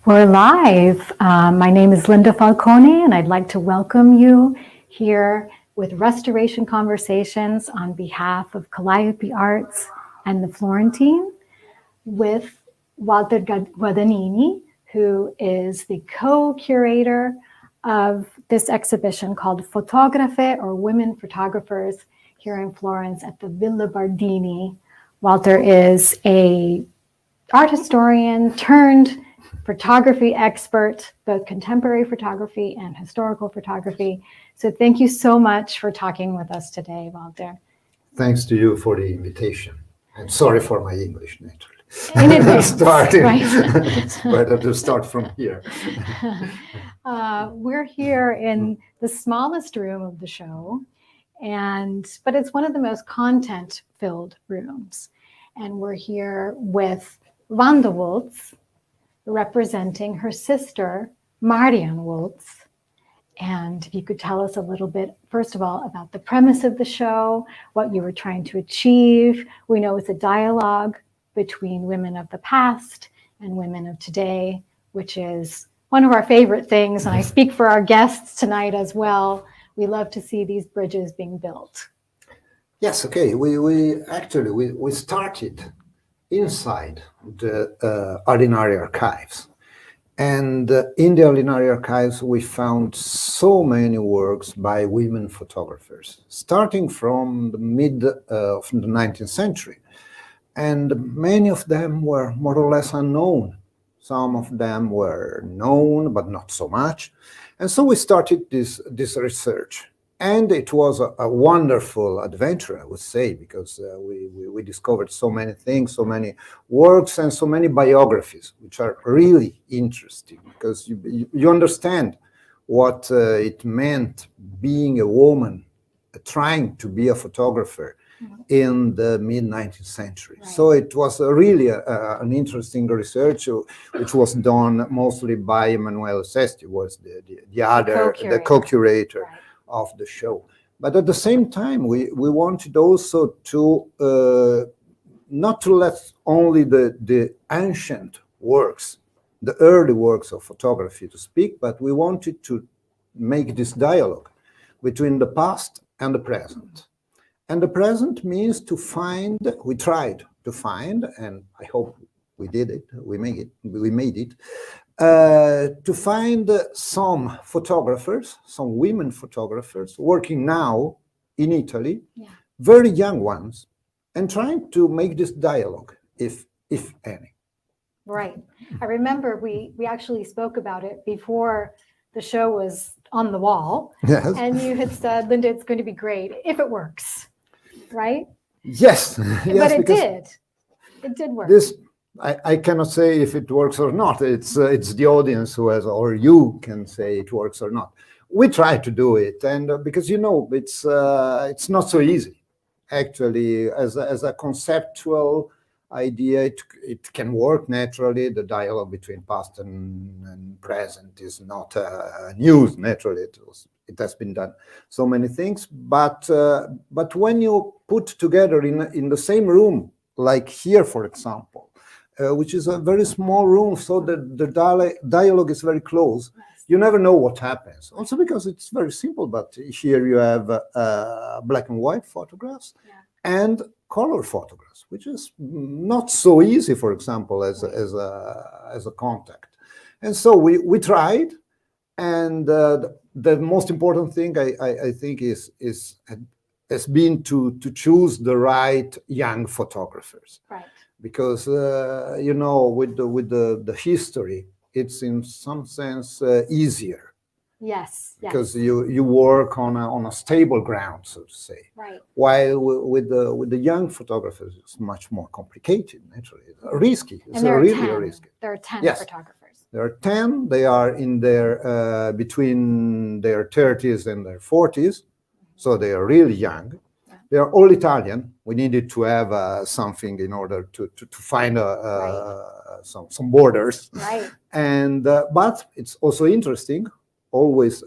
We're live. My name is Linda Falcone, and I'd like to welcome you here with Restoration Conversations on behalf of Calliope Arts and the Florentine with Walter Guadagnini, who is the co-curator of this exhibition called Fotografe, or Women Photographers, here in Florence at the Villa Bardini. Walter is a art historian turned photography expert, both contemporary photography and historical photography. So thank you so much for talking with us today, Walter. Thanks to you for the invitation. I'm sorry for my English, naturally. In advance, Starting, right? It's better to start from here. We're here in the smallest room of the show, but it's one of the most content-filled rooms. And we're here with Wanda Wulz, representing her sister, Marion Wulz. And if you could tell us a little bit, first of all, about the premise of the show, what you were trying to achieve. We know it's a dialogue between women of the past and women of today, which is one of our favorite things. And I speak for our guests tonight as well. We love to see these bridges being built. Yes, okay. We started inside the Alinari Archives. And in the Alinari Archives, we found so many works by women photographers, starting from the mid of the 19th century. And many of them were more or less unknown. Some of them were known, but not so much. And so we started this research. And it was a wonderful adventure, I would say, because we discovered so many things, so many works, and so many biographies, which are really interesting, because you understand what it meant being a woman, trying to be a photographer in the mid-19th century. Right. So it was really an interesting research, which was done mostly by Emanuele Sesti, was the co-curator. Right. Of the show. But at the same time, we wanted also to not to let only the ancient works, the early works of photography to speak, but we wanted to make this dialogue between the past and the present. And the present means we tried to find, and I hope we did it, we made it, to find some photographers, some women photographers working now in Italy, very young ones, and trying to make this dialogue, if any. Right. I remember we actually spoke about it before the show was on the wall. Yes. And you had said, Linda, it's going to be great if it works, right? Yes. But it did. It did work. I cannot say if it works or not. It's the audience who has, or you can say it works or not. We try to do it, and because it's not so easy. Actually, as a conceptual idea, it can work naturally. The dialogue between past and present is not news. Naturally, it has been done so many things. But when you put together in the same room, like here, for example. Which is a very small room, so the dialogue is very close. You never know what happens. Also because it's very simple, but here you have black and white photographs and color photographs, which is not so easy, for example, as a contact. And so we tried, and the most important thing I think has been to choose the right young photographers. Right. Because with the history, it's in some sense easier. Yes. Because you work on a stable ground, so to say. Right. While with the young photographers, it's much more complicated. Naturally, risky. It's really risky. There are 10 photographers. There are 10. They are in their between their 30s and their 40s, so they are really young. They are all Italian. We needed to have something in order to find some borders. Right. And but it's also interesting, always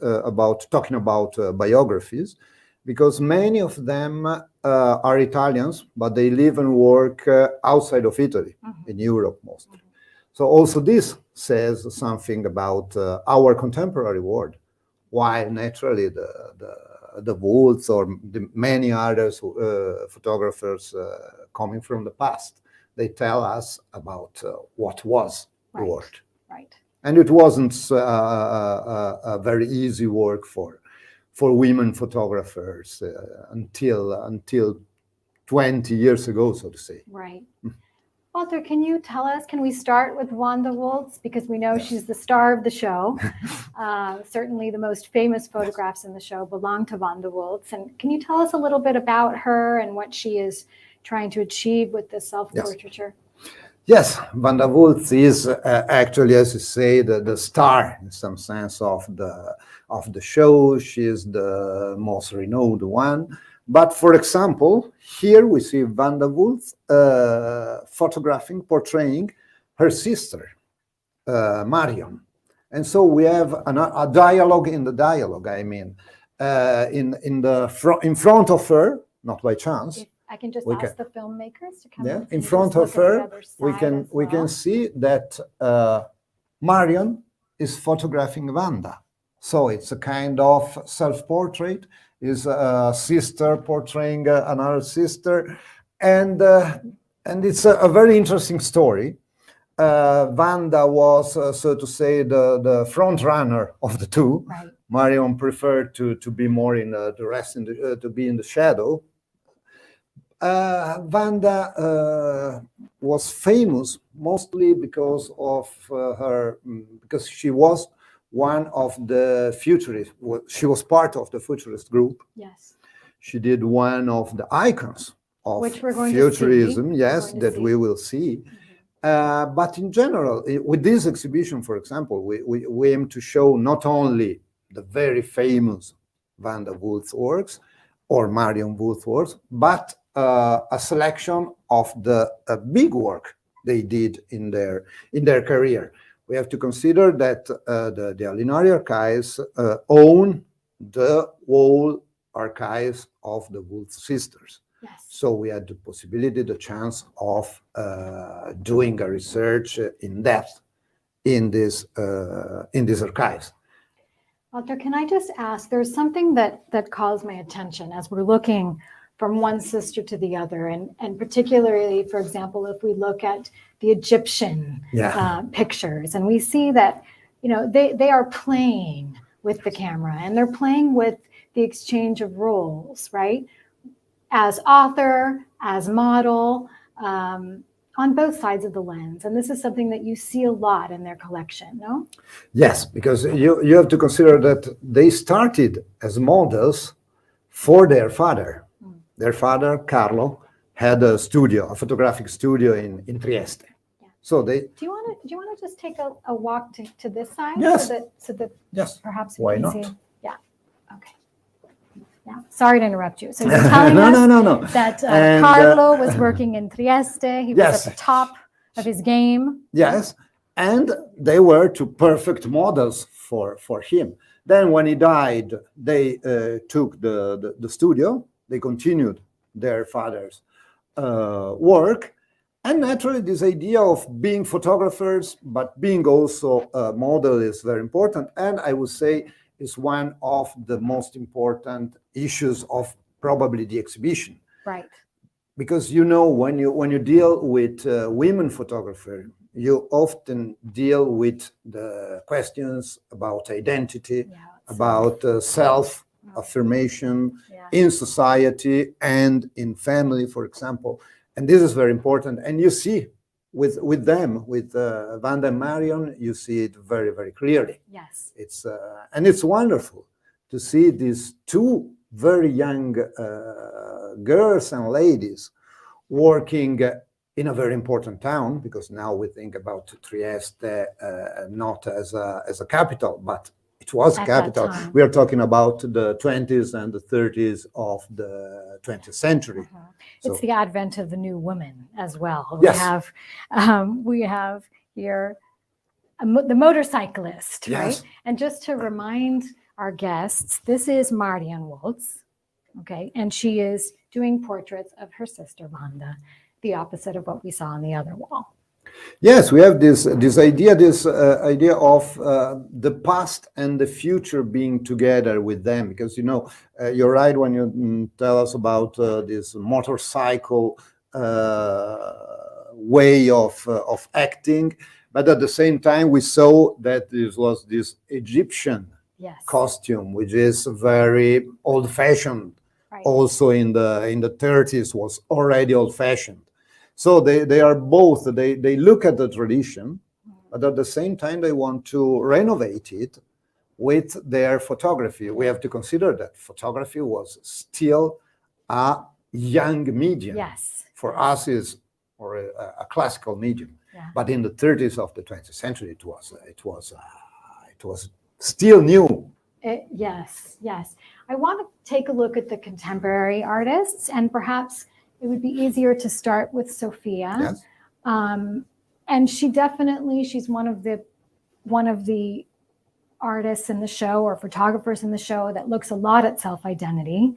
talking about biographies, because many of them are Italians, but they live and work outside of Italy, in Europe mostly. So also this says something about our contemporary world, while naturally the Wulz or the many others photographers coming from the past, they tell us about what was the world. Right. And it wasn't a very easy work for women photographers until 20 years ago, so to say. Right. Walter, can you tell us, can we start with Wanda Wulz? Because we know she's the star of the show. Certainly the most famous photographs in the show belong to Wanda Wulz. And can you tell us a little bit about her and what she is trying to achieve with this self-portraiture? Yes, Wanda Wulz is actually, as you say, the star in some sense of the show. She is the most renowned one. But for example, here we see Wanda Wulz portraying her sister, Marion. And so we have a dialogue in the dialogue. I mean, in front of her, not by chance. If I can just ask the filmmakers to come in front of her. We can see that Marion is photographing Wanda. So it's a kind of self-portrait. Is a sister portraying another sister, and it's a very interesting story. Wanda was, so to say, the front runner of the two. Right. Marion preferred to be more in the rest, to be in the shadow. Wanda was famous mostly because of because she was one of the futurists. She was part of the futurist group. Yes. She did one of the icons of which we're going futurism, to see. yes, that we will see. Mm-hmm. But in general, with this exhibition, for example, we aim to show not only the very famous Wanda Wulz works or Marion Wulz works, but a selection of the big work they did in their career. We have to consider that the Alinari Archives own the whole archives of the Wulz sisters. Yes. So we had the possibility, the chance of doing a research in depth in these archives. Walter, can I just ask, there's something that calls my attention as we're looking from one sister to the other, and particularly, for example, if we look at the Egyptian pictures, and we see that, you know, they are playing with the camera, and they're playing with the exchange of roles, right? As author, as model, on both sides of the lens. And this is something that you see a lot in their collection, no? Yes, because you have to consider that they started as models for their father. Their father, Carlo, had a studio, a photographic studio in Trieste. Yeah. So they. Do you want to just take a walk to this side? Yes. So that yes. Perhaps why we can not? See. Yeah. Okay. Yeah. Sorry to interrupt you. So you're telling us that Carlo was working in Trieste. He was at the top of his game. Yes, and they were two perfect models for him. Then when he died, they took the studio. They continued their father's work. And naturally, this idea of being photographers, but being also a model is very important. And I would say is one of the most important issues of probably the exhibition. Right. Because, you know, when you deal with women photographers, you often deal with the questions about identity, about self-affirmation in society and in family, for example. And this is very important. And you see with them, with Wanda and Marion, you see it very, very clearly. Yes. It's and it's wonderful to see these two very young girls and ladies working in a very important town, because now we think about Trieste not as a capital, but it was a capital. We are talking about the 20s and the 30s of the 20th century. It's the advent of the new woman as well. Yes. We have here the motorcyclist, right? And just to remind our guests, this is Marion Wulz, okay? And she is doing portraits of her sister, Wanda, the opposite of what we saw on the other wall. Yes, we have this idea of the past and the future being together with them, because you're right when you tell us about this motorcycle way of acting, but at the same time we saw that this was this Egyptian Yes. costume, which is very old-fashioned. Right. Also in the 30s was already old-fashioned. So they are both, they look at the tradition, but at the same time they want to renovate it with their photography. We have to consider that photography was still a young medium. Yes. For us is or a classical medium. Yeah. But in the 30s of the 20th century, it was still new. Yes. I want to take a look at the contemporary artists, and perhaps it would be easier to start with Sofia. Yes. And she's one of the artists in the show, or photographers in the show, that looks a lot at self-identity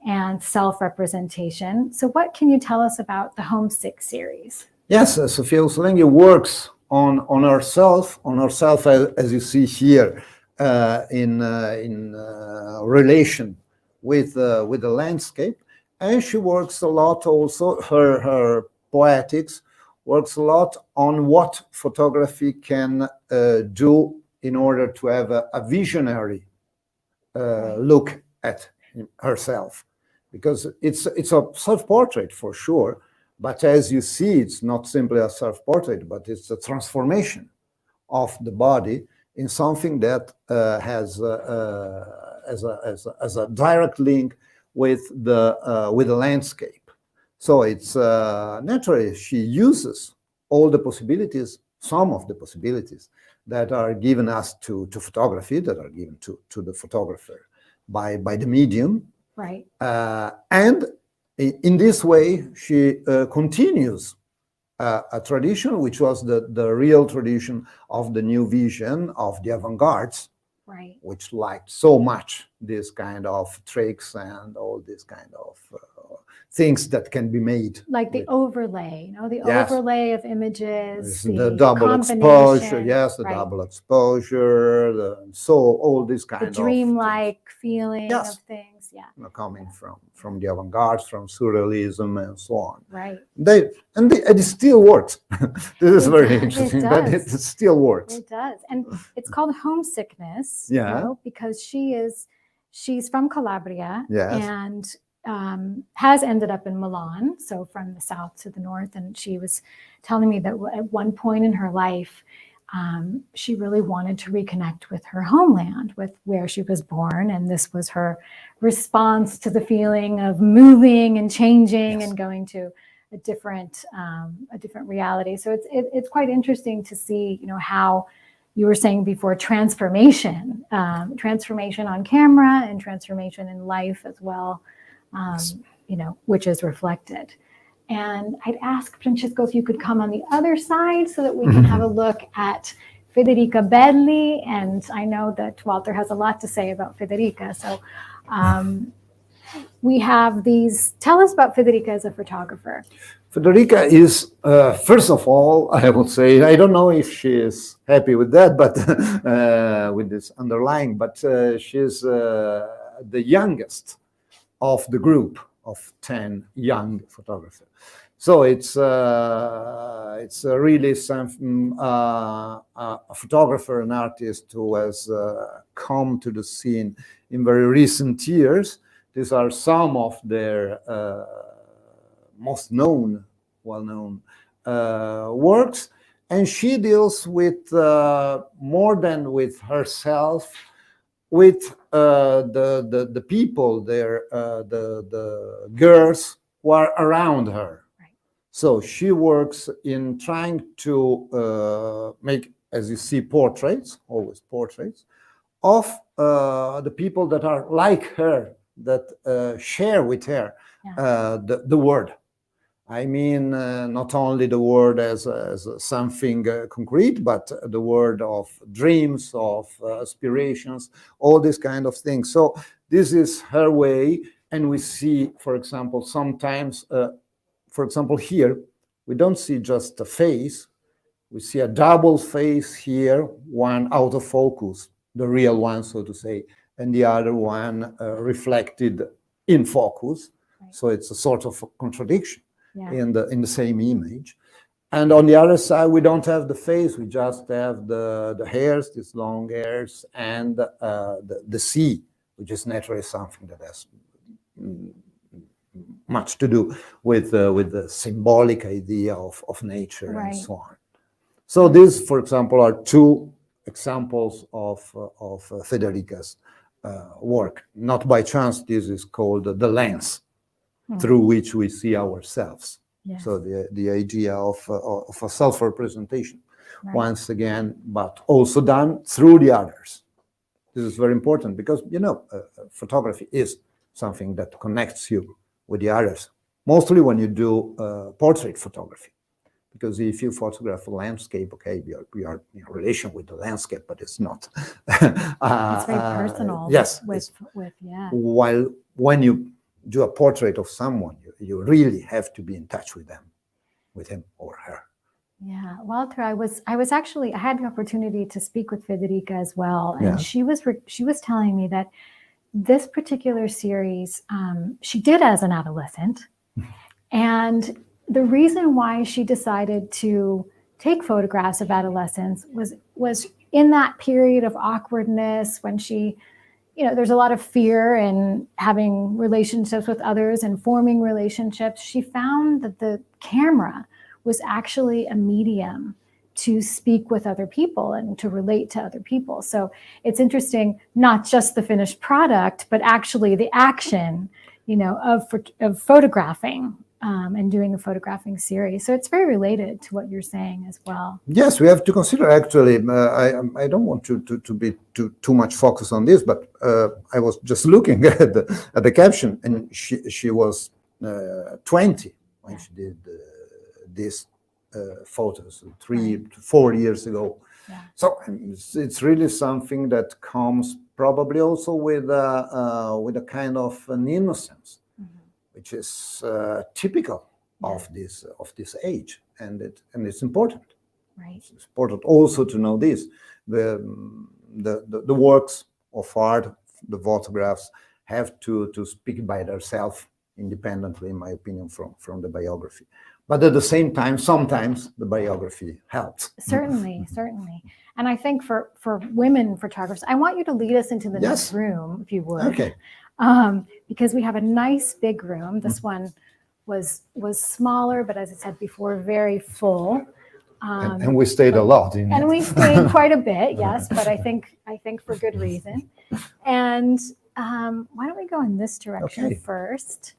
and self-representation. So what can you tell us about the Homesick series? Yes, Sofia Uslenghi works on herself, as you see here, in relation with the landscape, and she works a lot also. Her poetics works a lot on what photography can do in order to have a visionary look at herself, because it's a self-portrait for sure. But as you see, it's not simply a self-portrait, but it's a transformation of the body in something that has a direct link with the landscape. So it's naturally she uses all the possibilities, some of the possibilities that are given us to photography, that are given to the photographer by the medium, right? And in this way, she continues a tradition which was the real tradition of the new vision of the avant-gardes, right, which liked so much this kind of tricks and all this kind of things that can be made. Like the overlay, Yes. Overlay of images, the double exposure, yes, the double exposure, so all this kind of dreamlike feeling Yes. of things, yeah. Coming from the avant-garde, from surrealism, and so on. Right. It still works. This is very interesting, but it still works. It does, and it's called homesickness. Yeah. Because she's from Calabria. Yes. And has ended up in Milan, so from the south to the north. And she was telling me that at one point in her life, she really wanted to reconnect with her homeland, with where she was born. And this was her response to the feeling of moving and changing Yes. and going to a different reality. So it's quite interesting to see, how you were saying before, transformation on camera and transformation in life as well. Which is reflected. And I'd ask Francesco if you could come on the other side so that we can have a look at Federica Belli. And I know that Walter has a lot to say about Federica. So we have these. Tell us about Federica as a photographer. Federica is, first of all, I would say, I don't know if she is happy with that, but with this underlying, but she's the youngest of the group of 10 young photographers. So it's really something, a photographer, an artist who has come to the scene in very recent years. These are some of their most well-known works. And she deals with more than with herself, with the people there, the girls who are around her. Right. So she works in trying to make, as you see, portraits, always portraits, of the people that are like her, that share with her the world. I mean, not only the word as something concrete, but the word of dreams, of aspirations, all these kind of things. So this is her way. And we see, for example, sometimes, for example, here, we don't see just a face, we see a double face here, one out of focus, the real one, so to say, and the other one reflected in focus. Right. So it's a sort of a contradiction Yeah. in the same image. And on the other side, we don't have the face, we just have the hairs, these long hairs, and the sea, which is naturally something that has much to do with the symbolic idea of nature, Right. and so on. So these, for example, are two examples of Federica's work. Not by chance, this is called the lens through which we see ourselves. Yes. So the idea of a self-representation, Right. once again, but also done through the others. This is very important because, you know, photography is something that connects you with the others, mostly when you do portrait photography. Because if you photograph a landscape, okay, we are in relation with the landscape, but it's not. It's very personal. Yes. With yeah. While when you do a portrait of someone, you really have to be in touch with them, with him or her. Yeah, Walter, I had the opportunity to speak with Federica as well, and Yeah. she was telling me that this particular series she did as an adolescent, and the reason why she decided to take photographs of adolescents was in that period of awkwardness when she, you know, there's a lot of fear in having relationships with others and forming relationships. She found that the camera was actually a medium to speak with other people and to relate to other people. So it's interesting, not just the finished product, but actually the action, you know, of photographing and doing a photographing series. So it's very related to what you're saying as well. Yes, we have to consider actually, I don't want to be too much focused on this, but I was just looking at the caption, and she was 20 when she did these photos 3 to 4 years ago. Yeah. So it's really something that comes probably also with a kind of an innocence, which is typical of this age, and it's important. Right. It's important also to know this: the works of art, the photographs, have to speak by themselves independently, in my opinion, from the biography. But at the same time, sometimes the biography helps. Certainly, certainly. And I think for women photographers, I want you to lead us into the next room, if you would. Okay. Because we have a nice big room. This one was smaller, but as I said before, very full. And we stayed a lot in and it. we stayed quite a bit, yes, but I think for good reason. And why don't we go in this direction first?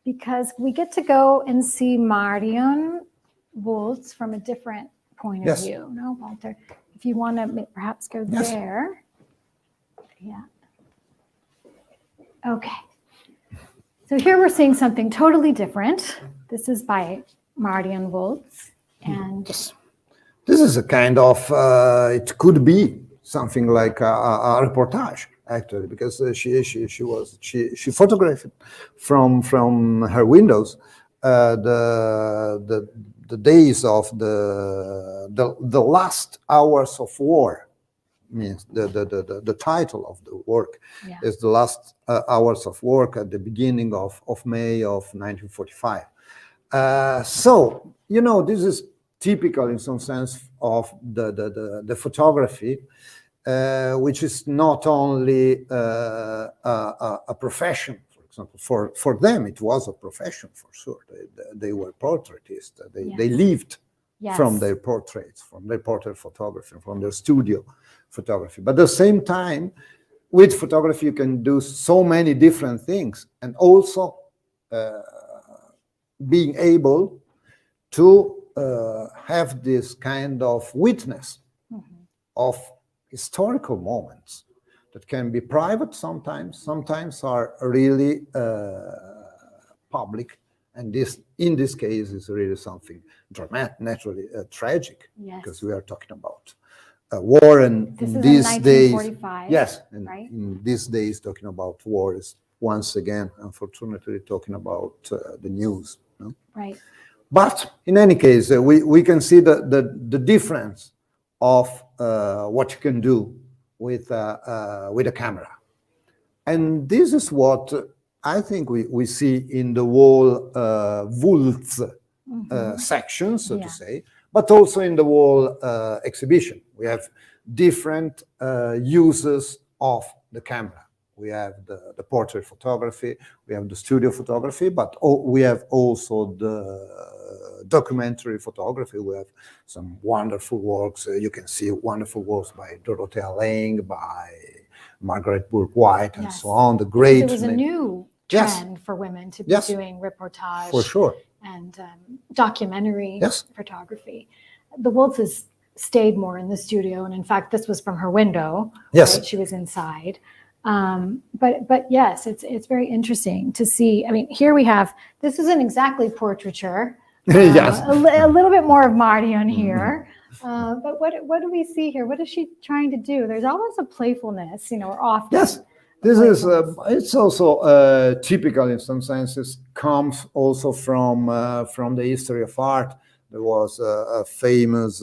Because we get to go and see Marion Wulz from a different point of view. No, Walter, if you want to perhaps go there. Yeah. Okay. So here we're seeing something totally different. This is by Marion Wulz. And this is a kind of, it could be something like a reportage, actually, because she photographed from her windows the days of the last hours of war. Means the title of the work is the last hours of work at the beginning of May of 1945. So, you know, this is typical in some sense of the photography, which is not only a profession. For example, for them it was a profession for sure. They were portraitists. They lived from their portraits, from their portrait photography, from their studio photography. But at the same time, with photography you can do so many different things, and also being able to have this kind of witness of historical moments that can be private sometimes are really public, and in this case is really something dramatic, naturally tragic, because we are talking about war, and this in is these in days, 1945, and right? in these days talking about war is once again, unfortunately, talking about the news. No? Right. But in any case, we can see the difference of what you can do with a camera. And this is what I think we see in the whole Wulz section, so to say, but also in the whole exhibition. We have different uses of the camera. We have the portrait photography, we have the studio photography, but we have also the documentary photography. We have some wonderful works. You can see wonderful works by Dorothea Lange, by Margaret Bourke White, and so on. The great. It was a new trend for women to be doing reportage, for sure, and documentary photography. The Wulzes stayed more in the studio, and in fact, this was from her window. Yes, right? She was inside. But yes, it's very interesting to see. I mean, here we have, this isn't exactly portraiture. Yes, a little bit more of Marion here. But what do we see here? What is she trying to do? There's always a playfulness, or often. Yes, this is, it's also typical in some senses, comes also from the history of art. There was a famous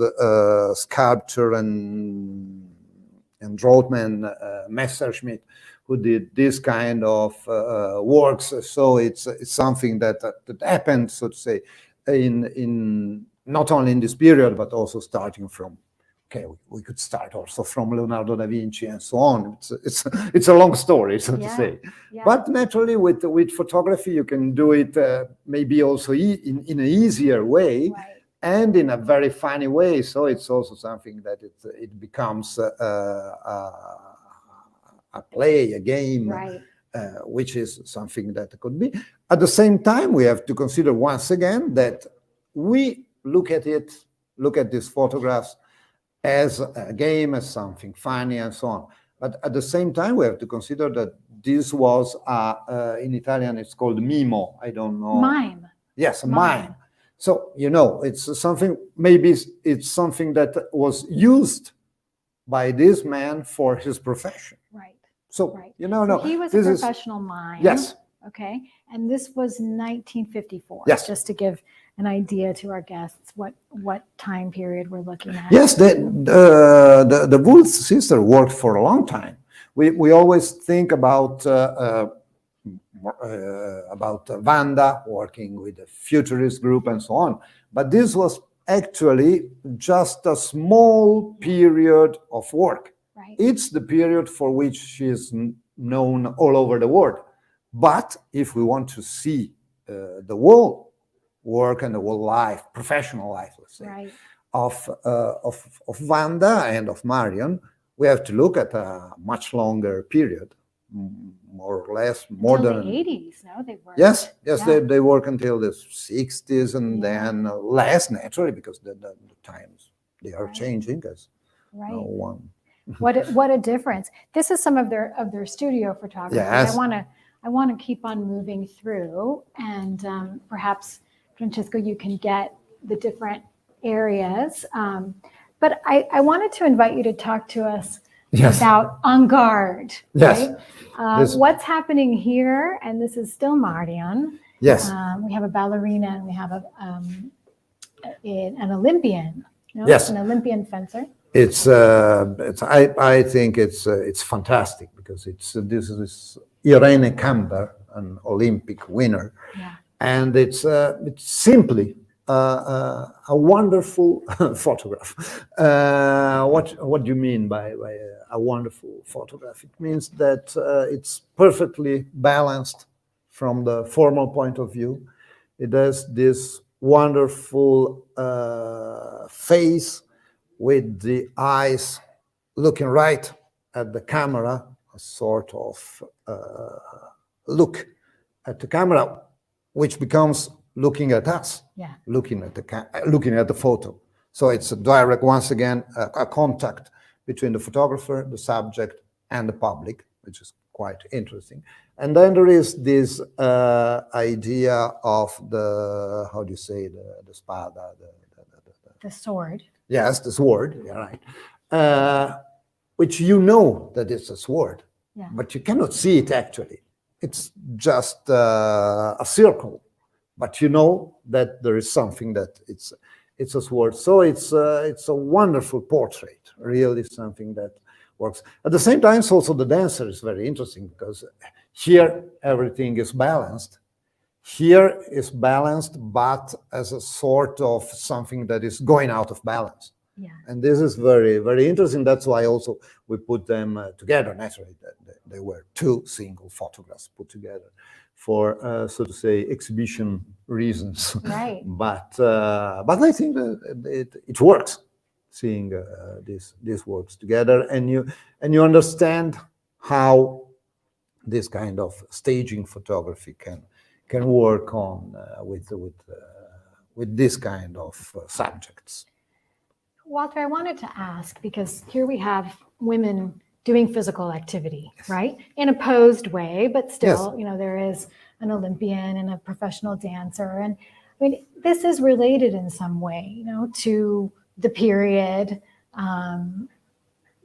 sculptor and draughtsman, Messerschmitt, who did this kind of works. So it's something that happened, so to say, in not only in this period, but also starting from, we could start also from Leonardo da Vinci and so on. It's a long story, so to say. Yeah. But naturally, with photography, you can do it maybe also in an easier way, right, and in a very funny way. So it's also something that it becomes a play, a game, right, which is something that could be. At the same time, we have to consider once again that we look at these photographs as a game, as something funny and so on. But at the same time, we have to consider that this was, in Italian, it's called mimo. I don't know. Mime. Yes, mime. So, it's something, maybe it's something that was used by this man for his profession. Right. So, right. No. So he was a professional mime. Yes. Okay. And this was 1954. Yes. Just to give an idea to our guests what time period we're looking at. Yes, the Wulz sister worked for a long time. We always think about Wanda working with the futurist group and so on, but this was actually just a small period of work. Right. It's the period for which she is known all over the world. But if we want to see the whole work and the whole life, professional life, let's say, right, of Wanda and of Marion, we have to look at a much longer period, more or less, more until than the 80s. No, they worked. Yes, yeah. they work until the 60s, and then less naturally because the times they are changing as right. No one. What a difference! This is some of their studio photography. Yes. I want to keep on moving through, and perhaps, Francesco, you can get the different areas. But I wanted to invite you to talk to us about En Garde. Yes. Right? What's happening here? And this is still Marion. Yes. We have a ballerina, and we have an Olympian. No? Yes. An Olympian fencer. I think it's fantastic because this is Irene Camber, an Olympic winner, and it's simply a wonderful photograph. What do you mean by a wonderful photograph? It means that it's perfectly balanced from the formal point of view. It has this wonderful face with the eyes looking right at the camera, a sort of look at the camera, which becomes looking at us, looking at the photo. So it's a direct, once again, a contact between the photographer, the subject, and the public, which is quite interesting. And then there is this idea of the, how do you say, the spada? The sword. Yes, the sword, right. Which that it's a sword, but you cannot see it actually. It's just a circle but you know that there is something that it's a sword. So it's a wonderful portrait, really something that works. At the same time, also the dancer is very interesting because here everything is balanced. Here is balanced, but as a sort of something that is going out of balance. Yeah. And this is very, very interesting. That's why also we put them together. Naturally, they were two single photographs put together for, so to say, exhibition reasons. Right. But I think that it works. Seeing this works together, and you understand how this kind of staging photography can work on with this kind of subjects. Walter, I wanted to ask, because here we have women doing physical activity, yes, right? In a posed way, but still, yes, there is an Olympian and a professional dancer. And I mean, this is related in some way, to the period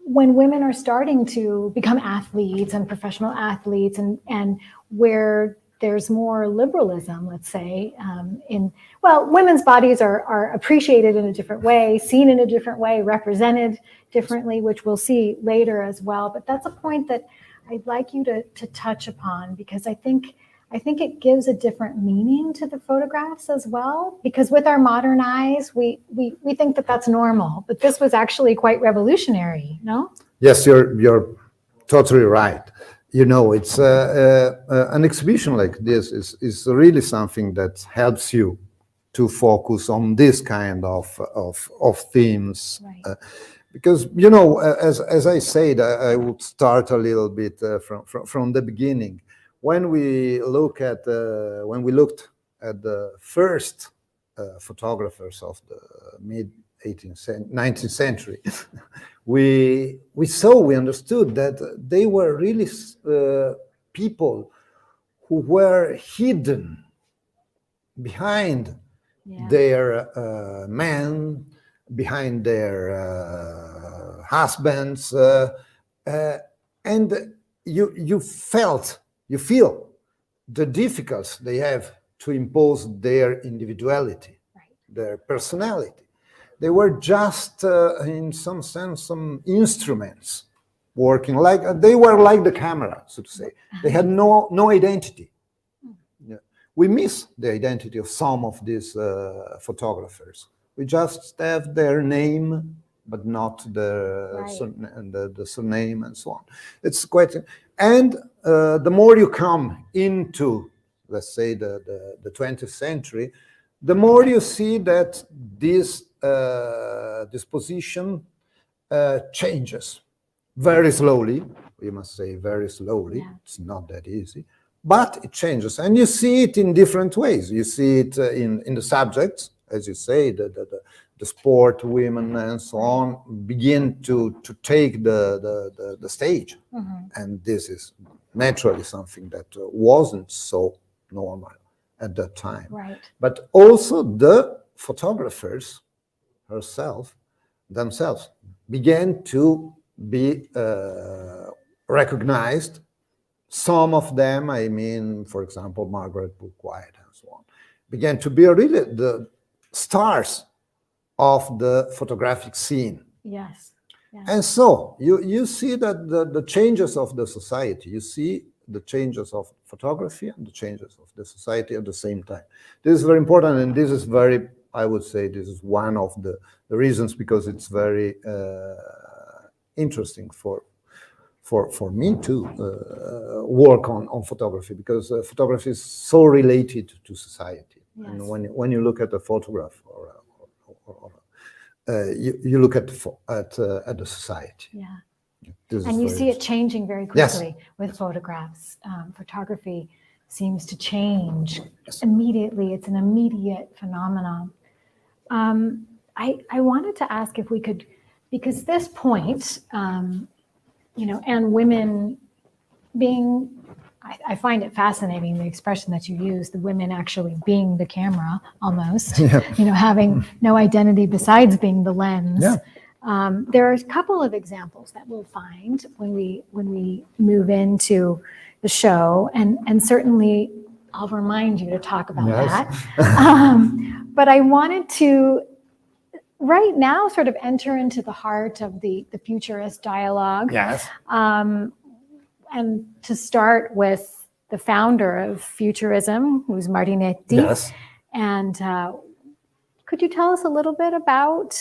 when women are starting to become athletes and professional athletes, and where there's more liberalism, let's say, women's bodies are appreciated in a different way, seen in a different way, represented differently, which we'll see later as well. But that's a point that I'd like you to touch upon, because I think it gives a different meaning to the photographs as well, because with our modern eyes, we think that that's normal, but this was actually quite revolutionary, no? Yes, you're totally right. It's an exhibition like this is really something that helps you to focus on this kind of themes. Right. Because, as I said, I would start a little bit from the beginning. When we looked at the first photographers of the mid-19th century, we understood that they were really people who were hidden behind their men, behind their husbands, and you feel the difficulties they have to impose their individuality, right, their personality. They were just, in some sense, some instruments working they were like the camera, so to say. They had no identity. Yeah. We miss the identity of some of these photographers. We just have their name, but not the surname and so on. It's quite, and the more you come into, let's say, the 20th century, the more you see that this position changes very slowly. We must say very slowly. Yeah. It's not that easy, but it changes, and you see it in different ways. You see it in the subjects, as you say, the sport women and so on begin to take the stage, mm-hmm, and this is naturally something that wasn't so normal at that time. Right. But also the photographers themselves began to be recognized. Some of them, I mean, for example, Margaret, Bourke, and so on, began to be really the stars of the photographic scene. Yes. Yes. And so you see that the changes of the society, you see the changes of photography and the changes of the society at the same time. This is very important, and this is very, I would say, this is one of the reasons, because it's very interesting for me to work on photography, because photography is so related to society. Yes. And when you look at a photograph you look at the society. Yeah. And you see it changing very quickly. Yes. With photographs. Photography seems to change, yes, immediately. It's an immediate phenomenon. I wanted to ask if we could, because this point, and women being, I find it fascinating, the expression that you use, the women actually being the camera almost, yeah, having no identity besides being the lens. Yeah. There are a couple of examples that we'll find when we move into the show, and certainly I'll remind you to talk about Yes. that. But I wanted to, right now, sort of enter into the heart of the futurist dialogue. Yes. And to start with the founder of Futurism, who's Marinetti. Yes. And could you tell us a little bit about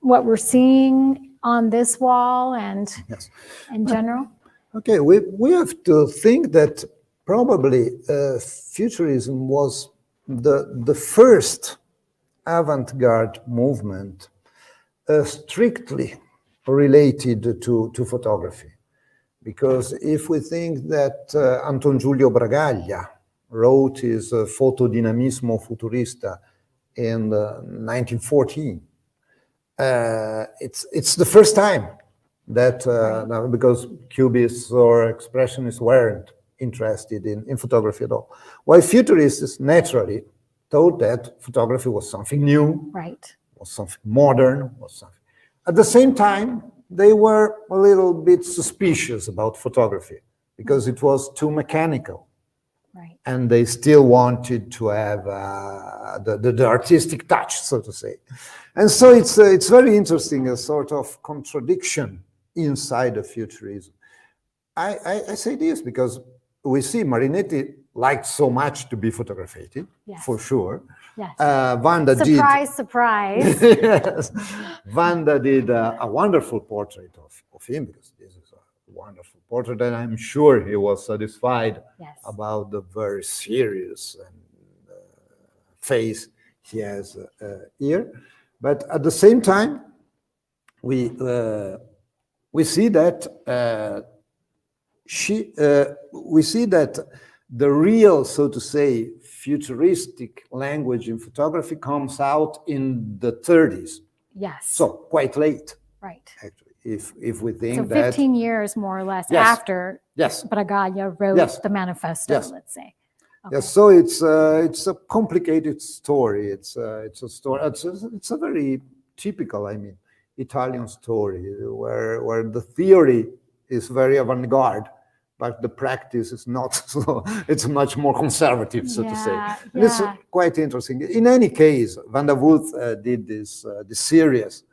what we're seeing on this wall and Yes. in general? Okay, we have to think that probably Futurism was the first avant-garde movement strictly related to photography. Because if we think that Anton Giulio Bragaglia wrote his Fotodinamismo Futurista in 1914, it's the first time that, because Cubists or Expressionists weren't interested in photography at all. While Futurists naturally thought that photography was something new, Right. was something modern, was something. At the same time, they were a little bit suspicious about photography because it was too mechanical. Right. And they still wanted to have the artistic touch, so to say. And so it's very interesting, a sort of contradiction inside of Futurism. I say this because we see Marinetti liked so much to be photographed, Yes. for sure. Yes. Wanda Surprise. yes. Wanda did a wonderful portrait of him, because this is a wonderful portrait, and I'm sure he was satisfied Yes. about the very serious and face he has here. But at the same time, we see that we see that the real, so to say, futuristic language in photography comes out in the 30s. Yes. So quite late. Right. Actually, if we think so 15 years more or less Yes. after Yes. Bragaglia wrote Yes. the manifesto, Yes. let's say. Okay. Yes, so it's a complicated story. It's a story. It's a very typical, I mean, Italian story where the theory is very avant-garde, but the practice is not. So it's much more conservative, so to say. And it's quite interesting. In any case, Van der Wulf did this series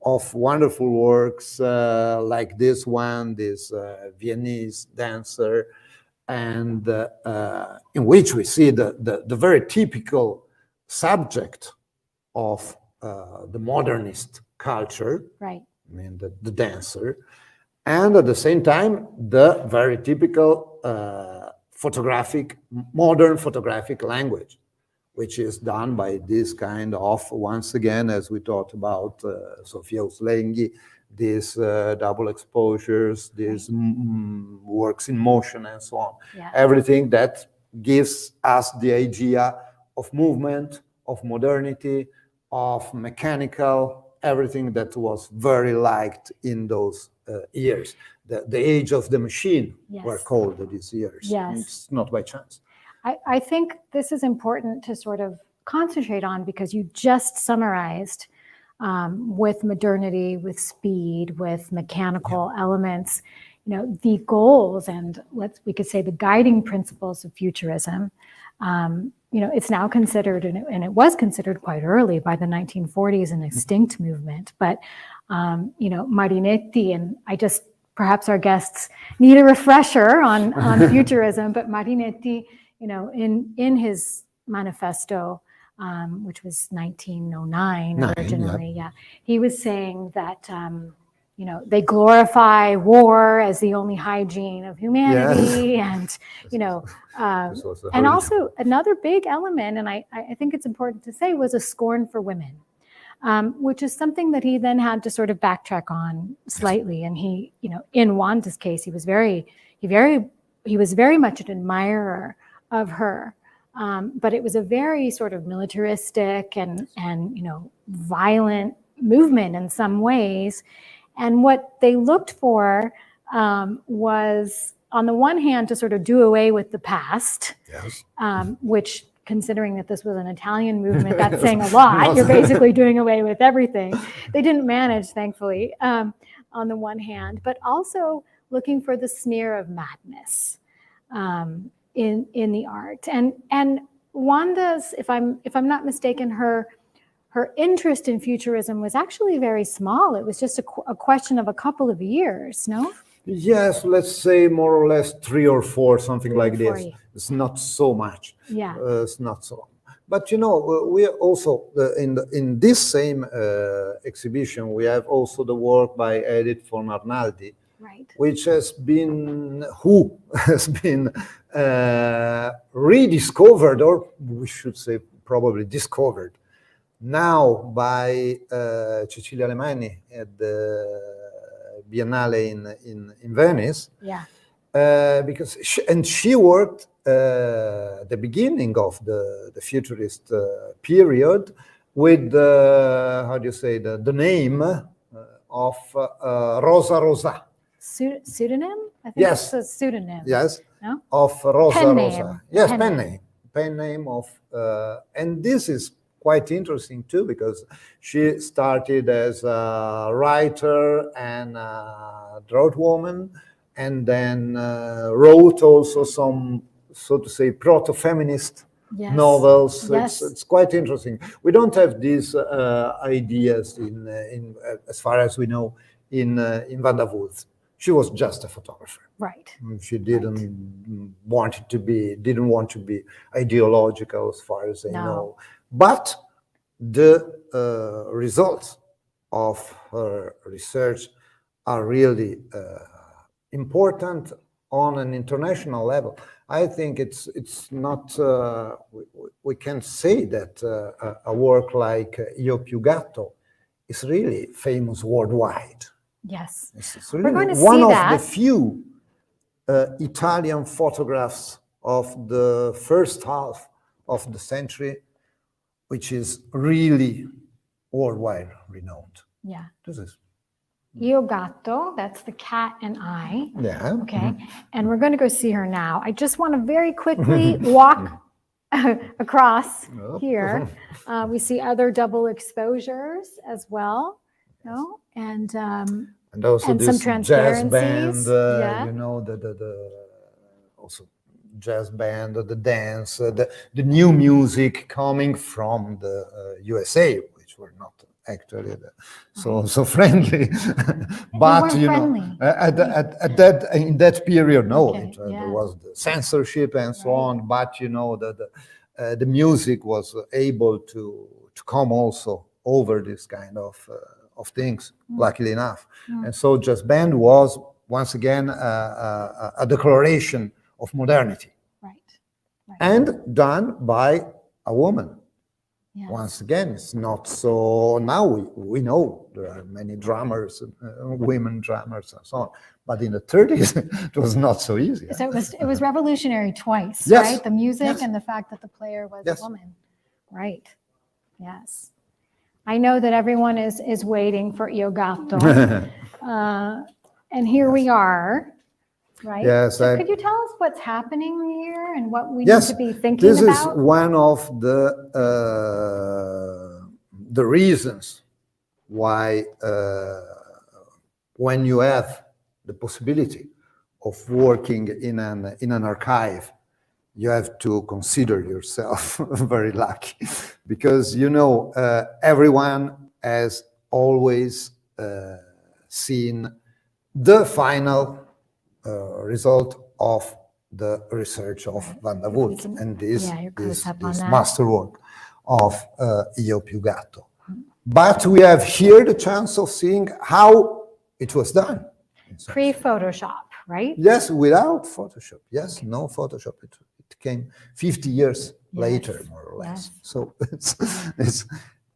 of wonderful works like this one, this Viennese dancer, and in which we see the very typical subject of the modernist culture, right. I mean the dancer, and at the same time the very typical modern photographic language, which is done by this kind of, once again, as we talked about, Sofia Uslenghi, these double exposures, these works in motion, and so on. Yeah. Everything that gives us the idea of movement, of modernity, of mechanical, everything that was very liked in those years. The age of the machine were called these years. Yes. It's not by chance. I think this is important to sort of concentrate on, because you just summarized with modernity, with speed, with mechanical elements, you know, the goals and we could say the guiding principles of futurism. You know, it's now considered, and it was considered quite early by the 1940s, an extinct movement. But, you know, Marinetti, and perhaps our guests need a refresher on futurism, but Marinetti, you know, in his manifesto, which was 1909 originally, he was saying that, you know, they glorify war as the only hygiene of humanity, and, you know, and also another big element, and I think it's important to say, was a scorn for women, which is something that he then had to sort of backtrack on slightly. And he, you know, in Wanda's case, he was very much an admirer of her. But it was a very sort of militaristic and you know, violent movement in some ways. And what they looked for was, on the one hand, to sort of do away with the past, which, considering that this was an Italian movement, that's saying a lot. You're basically doing away with everything. They didn't manage, thankfully, on the one hand, but also looking for the smear of madness. in the art. And Wanda's, if I'm not mistaken, her interest in futurism was actually very small. It was just a question of a couple of years, no? Yes, let's say more or less 3 or 4, something like this. Years. It's not so much. Yeah. It's not so. But you know, we also in this same exhibition we have also the work by Edith von Arnaldi, right, which has been rediscovered, or we should say probably discovered now by Cecilia Alemani at the Biennale in Venice. Yeah. Because she worked the beginning of the futurist period with how do you say the name of Rosa Rosa. Pseudonym? I think yes. It's a pseudonym. Yes. No? Of Rosa pen Rosa. Name. Yes, pen name of, and this is quite interesting too, because she started as a writer and a draught woman, and then wrote also some, so to say, proto-feminist novels. Yes. It's quite interesting. We don't have these ideas in as far as we know in Wanda Wulz. She was just a photographer. Right. She didn't want to be ideological as far as I know. But the results of her research are really important on an international level. I think it's not, we can say that a work like Io più gatto is really famous worldwide. Yes. It's really We're going to one see of that. the few Italian photographs of the first half of the century, which is really worldwide renowned. Yeah. This is. Io gatto, that's the cat and I. Yeah. Okay. And we're going to go see her now. I just want to very quickly walk across here. We see other double exposures as well. No? And also and this some jazz transparencies. band, you know, the also jazz band, the dance, the new music coming from the USA, which were not actually so friendly, but you know, in that period, no, there was the censorship and so on. But you know, the music was able to come also over this kind of things, luckily enough. And so jazz band was once again a declaration of modernity, and done by a woman. Once again, it's not so, now we know there are many drummers, women drummers and so on, but in the 30s it was not so easy. So it was revolutionary twice, right? The music and the fact that the player was a woman. Right. Yes. I know that everyone is waiting for Io gatto. And here we are, right? Yes. So could you tell us what's happening here and what we need to be thinking about? This is one of the reasons why when you have the possibility of working in an archive, you have to consider yourself very lucky, because you know everyone has always seen the final result of the research of Wanda Wulz and this masterwork of Io più gatto. But we have here the chance of seeing how it was done. Pre-Photoshop, right? Yes, without Photoshop. Yes, no Photoshop. It came 50 years later, more or less. So it's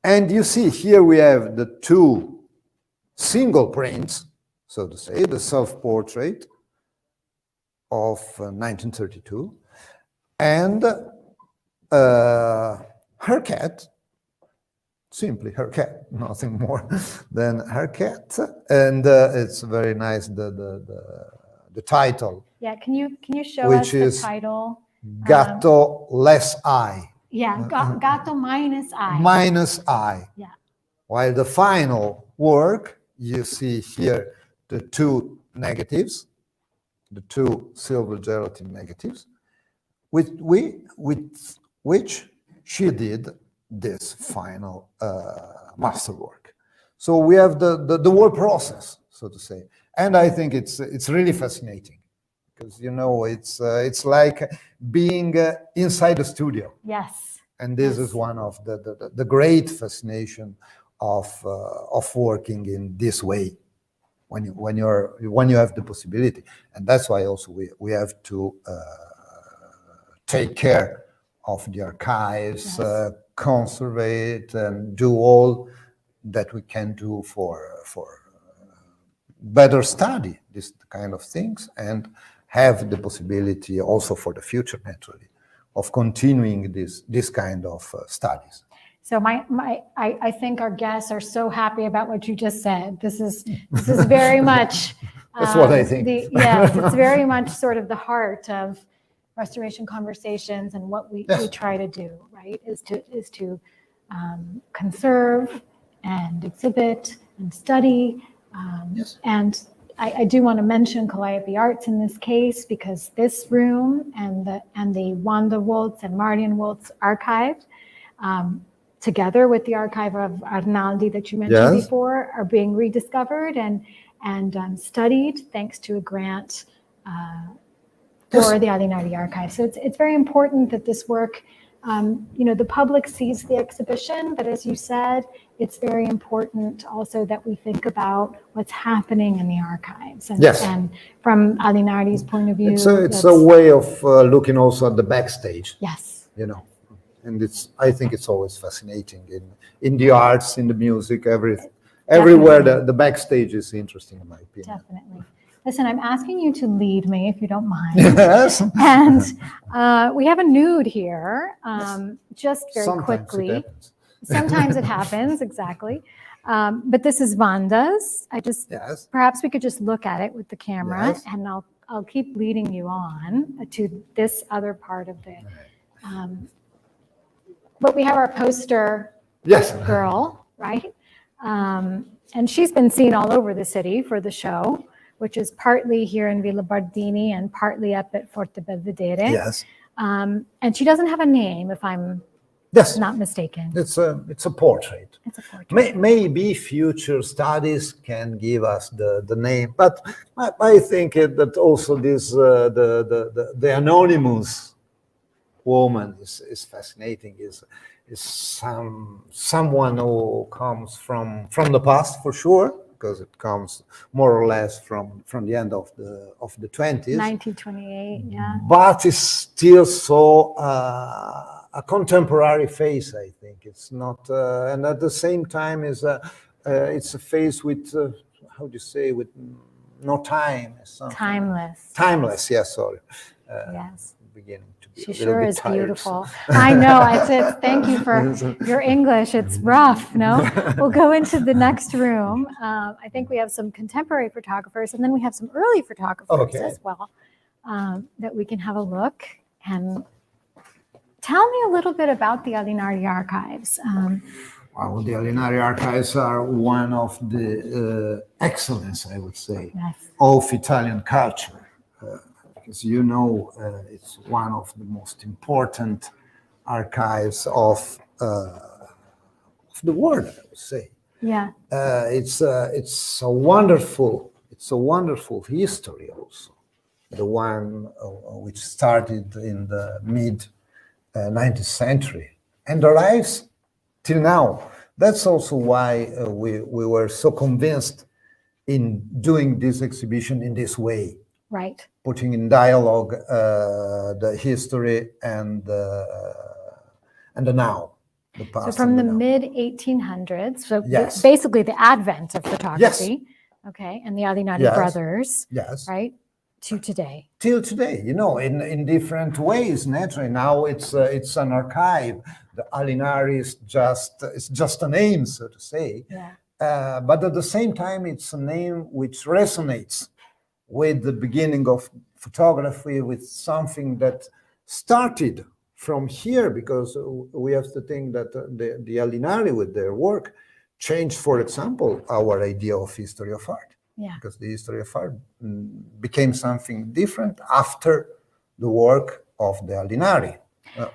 and you see here we have the two single prints, so to say, the self-portrait of 1932 and her cat, simply her cat, nothing more than her cat, and it's very nice the title. Yeah, can you show us the title? Gatto less I. Yeah, gatto minus I. Minus I. Yeah. While the final work, you see here the two negatives, the two silver gelatin negatives, with which she did this final masterwork. So we have the whole process, so to say, and I think it's really fascinating because it's like being inside the studio. Yes. And this is one of the great fascination of working in this way when you have the possibility, and that's why also we have to take care of the archives, conserve it, and do all that we can do for better study this kind of things, and have the possibility also for the future, naturally, of continuing this kind of studies. So I think our guests are so happy about what you just said. This is very much. That's what I think. Yes, it's very much sort of the heart of restoration conversations, and what we try to do, right, is to conserve and exhibit and study. And I do want to mention Calliope Arts in this case, because this room and the Wanda Wulz and Marion Wulz archive, together with the archive of Arnaldi that you mentioned before, are being rediscovered and studied thanks to a grant for the Alinari Archives. So it's very important that this work, the public sees the exhibition, but as you said, it's very important also that we think about what's happening in the archives. And from Alinari's point of view, it's a way of looking also at the backstage. Yes. And I think it's always fascinating in the arts, in the music, everywhere the backstage is interesting, in my opinion. Definitely. Listen, I'm asking you to lead me, if you don't mind. Yes. And we have a nude here, just very Sometimes quickly. it happens. Sometimes it happens, exactly. But this is Wanda's. Perhaps we could just look at it with the camera, and I'll keep leading you on to this other part of the. But we have our poster girl, right? And she's been seen all over the city for the show, which is partly here in Villa Bardini and partly up at Forte Belvedere. Yes. And she doesn't have a name, if I'm not mistaken. It's a portrait. It's a portrait. Maybe future studies can give us the name, but I think that also this the anonymous woman is fascinating. Is someone who comes from the past, for sure, because it comes more or less from the end of the 20s. 1928, But it's still so a contemporary face. I think it's not, and at the same time it's a face with how do you say, with no time. Timeless. Yes. Sorry. Beginning. She sure is beautiful. I know. I said, thank you for your English. It's rough, no? We'll go into the next room. I think we have some contemporary photographers, and then we have some early photographers as well, that we can have a look. And tell me a little bit about the Alinari Archives. Well, the Alinari Archives are one of the excellence, I would say, of Italian culture. Because it's one of the most important archives of the world, I would say. It's a wonderful history also. The one which started in the mid 19th century and arrives till now. That's also why we were so convinced in doing this exhibition in this way. Right. Putting in dialogue the history and the now, the past. So from the mid 1800s, so basically the advent of photography, and the Alinari brothers, right, to today. Till today, in different ways. Naturally, now it's an archive. The Alinari is just a name, so to say. But at the same time, it's a name which resonates with the beginning of photography, with something that started from here, because we have to think that the Alinari with their work changed, for example, our idea of history of art. Because the history of art became something different after the work of the Alinari.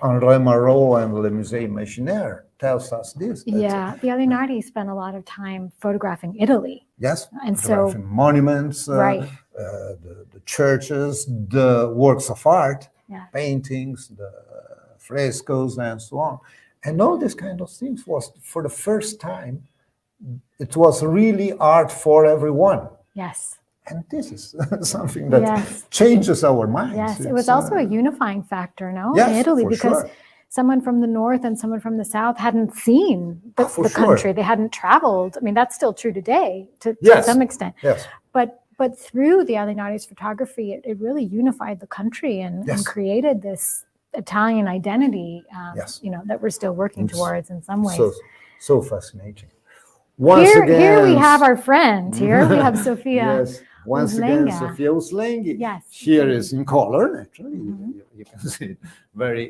Henri Marot and Le Musée Imaginaire tells us this. Yeah, the Alinari spent a lot of time photographing Italy. Yes, and photographing monuments, right. The churches, the works of art, Yeah. paintings, the frescoes, and so on. And all these kind of things was, for the first time, it was really art for everyone. Yes. And this is something that Yes. changes our minds. Yes, it was also a unifying factor, no? Yes, in Italy, for because sure. someone from the north and someone from the south hadn't seen the For country. sure. They hadn't traveled. I mean, that's still true today to Yes. some extent. Yes. But through the Alinari's photography, it really unified the country and Yes. created this Italian identity, Yes. that we're still working towards in some ways. So fascinating. Once Here we have our friend. Here we have Sofia. Yes. Once again, Uslenghi. Sofia Uslenghi. Yes. Here is in color, naturally. Mhm. You can see it very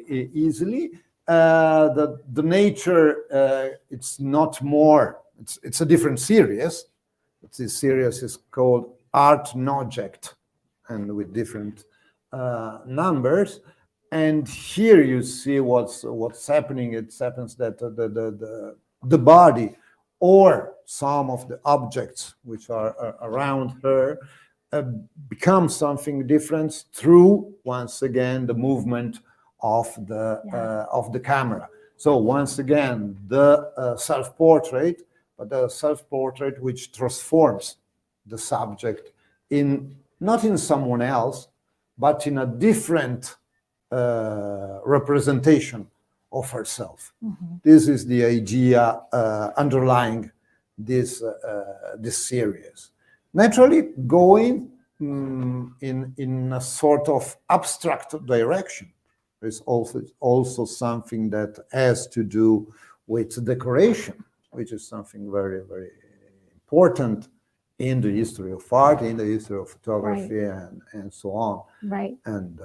easily. The nature, it's not more, it's a different series. This series is called Art and Object, and with different numbers. And here you see what's happening. It happens that the body or some of the objects which are around her become something different through, once again, the movement of the camera. So once again, the self-portrait, but the self-portrait which transforms the subject not in someone else, but in a different representation of herself. Mm-hmm. This is the idea underlying this series. Naturally, going in a sort of abstract direction. There's also something that has to do with decoration, which is something very, very important in the history of art, in the history of photography, right. and so on. Right. And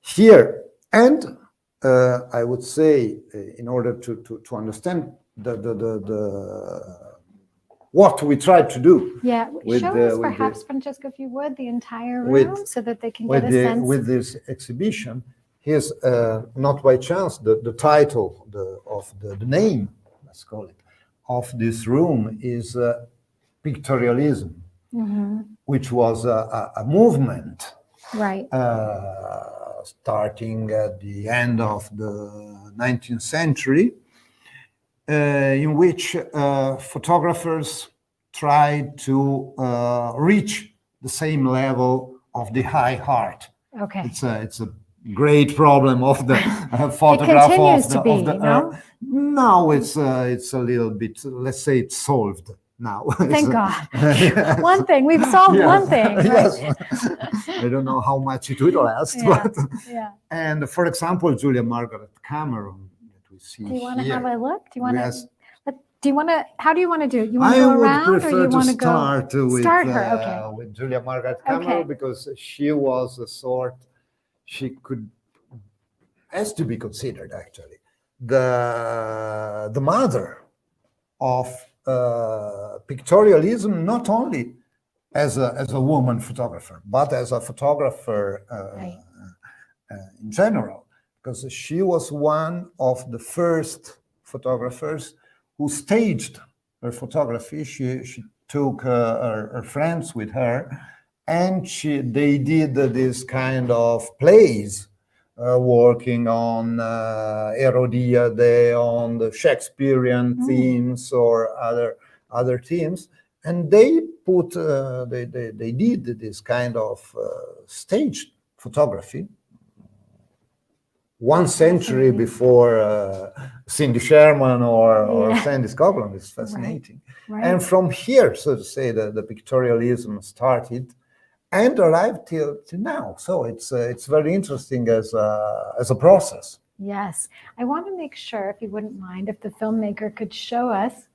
here, and I would say, in order to understand what we try to do. Yeah, show us perhaps, Francesco, if you would, the entire room so that they can get a sense. With this exhibition, here's not by chance the title of the name, let's call it, of this room is pictorialism, mm-hmm. which was a movement, right, starting at the end of the 19th century, in which photographers tried to reach the same level of the high art. Okay, it's a great problem of the photograph. It continues to be, no? Now it's a little bit. Let's say it's solved now. Thank God. One thing we've solved. Yes. One thing. Right? Yes. I don't know how much it will last, but and for example, Julia Margaret Cameron that we see. Do you want to here. have a look? Do you want Yes. to? Do you want to? How do you want to do it? You want to go around, or you want to start go? Start her. Okay. With Julia Margaret Cameron because she was a sort. She has to be considered actually the mother of pictorialism, not only as a woman photographer, but as a photographer right. In general, because she was one of the first photographers who staged her photography. She took her friends with her, and they did this kind of plays, working on Erodiade, on the Shakespearean themes or other themes, and they did this kind of staged photography 1 century before Cindy Sherman or Sandy Scotland. Is fascinating. Right. And from here, so to say, the pictorialism started and arrived till now. So it's very interesting as a process. Yes, I want to make sure, if you wouldn't mind, if the filmmaker could show us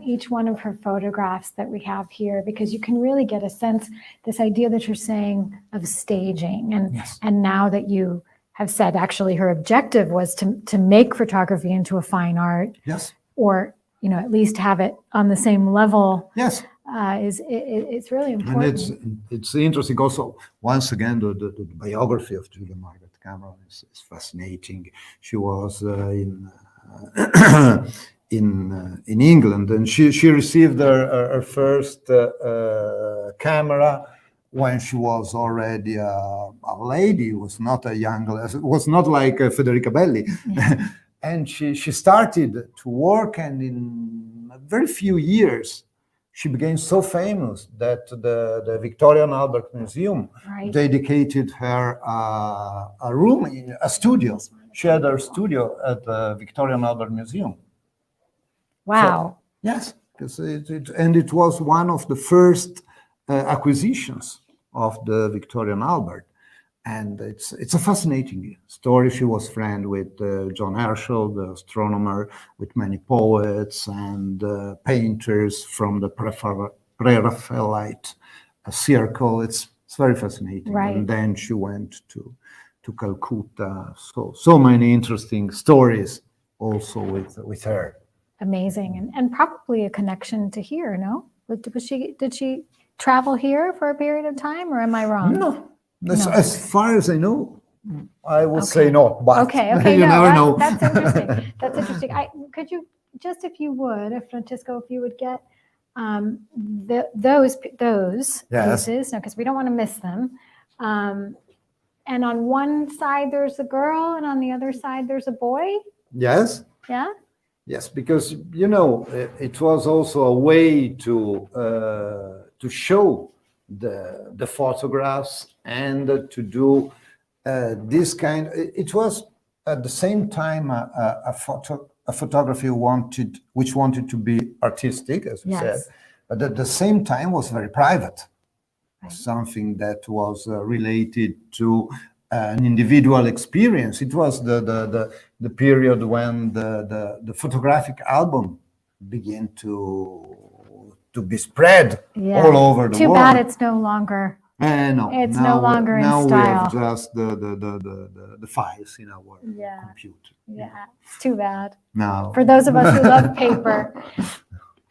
each one of her photographs that we have here, because you can really get a sense, this idea that you're saying of staging, and now that you have said actually her objective was to make photography into a fine art. Yes. Or at least have it on the same level. Yes. It's really important. And it's interesting also, once again, the biography of Julia Margaret camera is fascinating. She was in England, and she received her first camera when she was already a lady. Was not a young, was not like Federica Belli. Yeah. And she started to work, and in very few years, she became so famous that the Victoria and Albert Museum dedicated her a room, a studio. She had her studio at the Victoria and Albert Museum. Wow. So, yes, and it was one of the first acquisitions of the Victoria and Albert. And it's a fascinating story. She was friend with John Herschel, the astronomer, with many poets and painters from the Pre-Raphaelite circle. It's very fascinating. Right. And then she went to Calcutta. So many interesting stories also with her. Amazing, and probably a connection to here. No, did she travel here for a period of time, or am I wrong? No. As far as I know, I would say not, but okay, you never know. That's interesting. That's interesting. Could you just, if you would, Francesco, if you would get those Yes. pieces, no, because we don't want to miss them. And on one side there's a girl, and on the other side there's a boy. Yes. Yeah. Yes, because it was also a way to show the photographs and to do this kind. It was at the same time a photography which wanted to be artistic, as we said, but at the same time was very private. Right. Something that was related to an individual experience. It was the period when the photographic album began to be spread all over the world. Too bad it's no longer. No, it's no longer in style. Now we have just the files in our computer. Yeah, it's too bad. No. For those of us who love paper.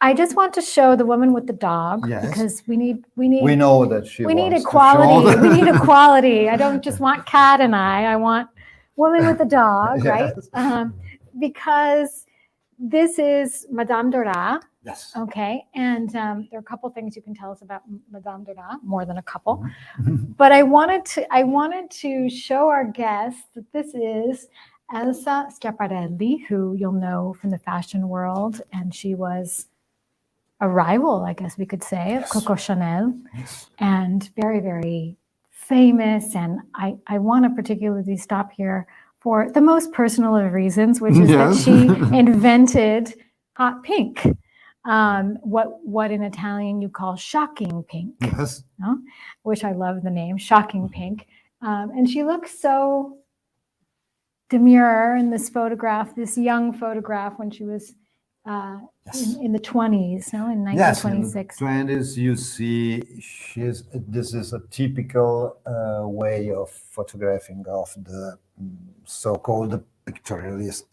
I just want to show the woman with the dog, because we need. We know that we need equality. We need equality. I don't just want Cat and I want woman with the dog, right? Because this is Madame Dora. Yes. Okay, and there are a couple things you can tell us about Madame Dora, more than a couple. But I wanted to show our guests that this is Elsa Schiaparelli, who you'll know from the fashion world, and she was a rival, I guess we could say, of Coco Chanel, and very, very famous. And I want to particularly stop here for the most personal of reasons, which is that she invented hot pink, what in Italian you call shocking pink, which I love the name, shocking pink. And she looks so demure in this photograph, this young photograph when she was in the 20s, no, in 1926. Yes, in the 20s, you see, this is a typical way of photographing of the so-called pictorialist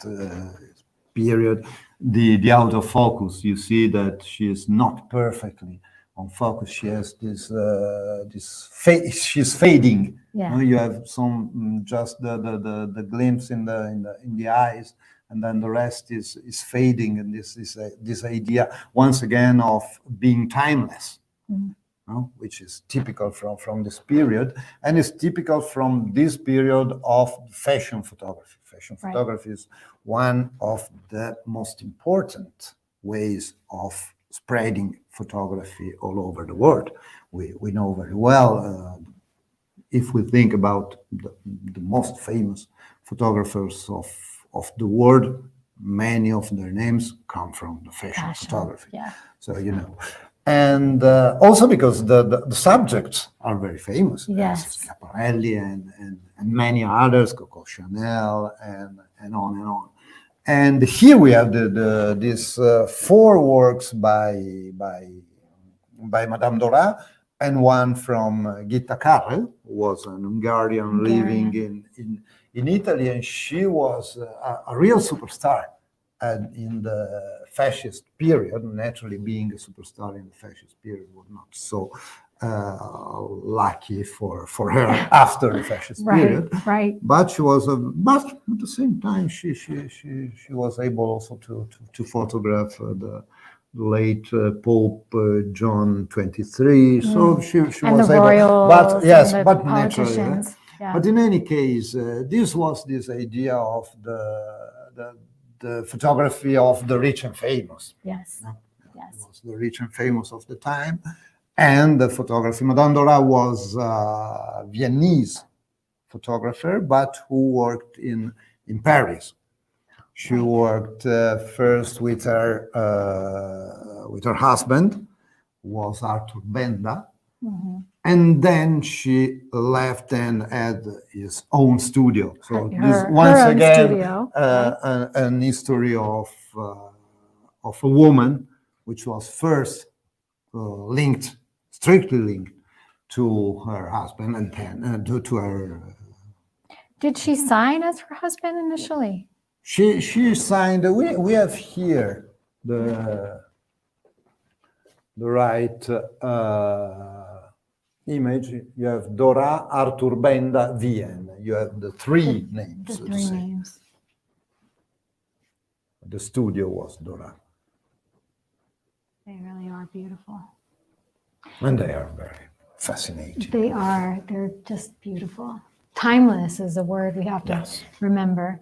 period. The autofocus, you see that she is not perfectly on focus. She has this she's fading. Yeah. You have some just the glimpse in the eyes, and then the rest is fading. And this is this idea once again of being timeless, which is typical from this period, and is typical from this period of fashion photography. Fashion photography is one of the most important ways of spreading photography all over the world. We know very well, if we think about the most famous photographers of the world, many of their names come from the fashion photography. Yeah. So, and also because the subjects are very famous. Yes. Schiaparelli and many others, Coco Chanel, and on and on. And here we have these 4 works by Madame Dora, and one from Gitta Karel, who was an Hungarian living in Italy, and she was a real superstar in the fascist period. Naturally, being a superstar in the fascist period was not so lucky for her after the fascist period. Right. But she was, but at the same time, she was able also to photograph the late Pope John 23. So she And was the able. royals But yes, and the but naturally. politicians. Yeah. But in any case, this was this idea of the photography of the rich and famous. Yes. No? Yes. It was the rich and famous of the time. And the photography. Madame Dora was a Viennese photographer, but who worked in Paris. She worked first with her husband, who was Arthur Benda, and then she left and had his own studio. So this once again an history of a woman, which was first strictly linked to her husband, and then to her. Did she sign as her husband initially? She signed. We have here the right image. You have Dora, Arthur Benda, Vienne. You have the three names. The three names. The studio was Dora. They really are beautiful. And they are very fascinating. They are. They're just beautiful. Timeless is a word we have to remember.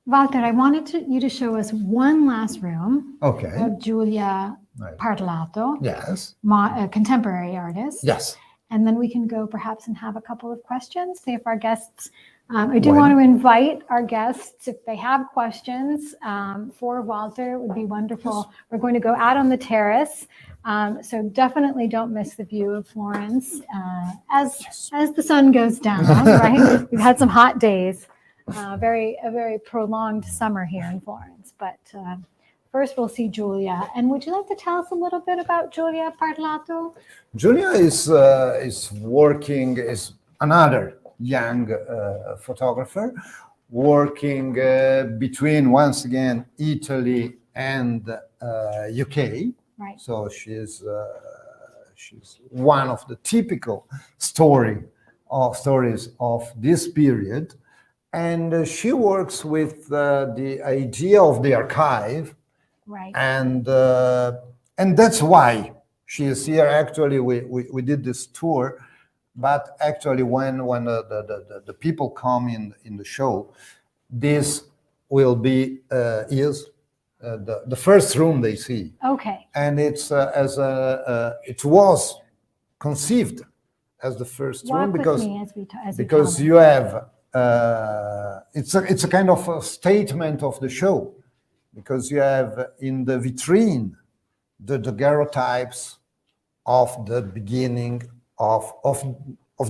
Walter, I wanted you to show us one last room of Giulia Parlato, a contemporary artist. Yes. And then we can go perhaps and have a couple of questions, see if our guests, I do want to invite our guests, if they have questions for Walter, it would be wonderful. Yes. We're going to go out on the terrace. So definitely don't miss the view of Florence as the sun goes down, right? We've had some hot days, a very prolonged summer here in Florence. But first we'll see Giulia. And would you like to tell us a little bit about Giulia Parlato? Giulia is another young photographer working between, once again, Italy and UK. Right. So she's one of the typical stories of this period, and she works with the idea of the archive, right? And that's why she is here. Actually, we did this tour, but actually, when the people come in the show, this will be the first room they see. Okay. And it's it was conceived as the first room because you have it's a kind of a statement of the show, because you have in the vitrine the daguerreotypes of the beginning of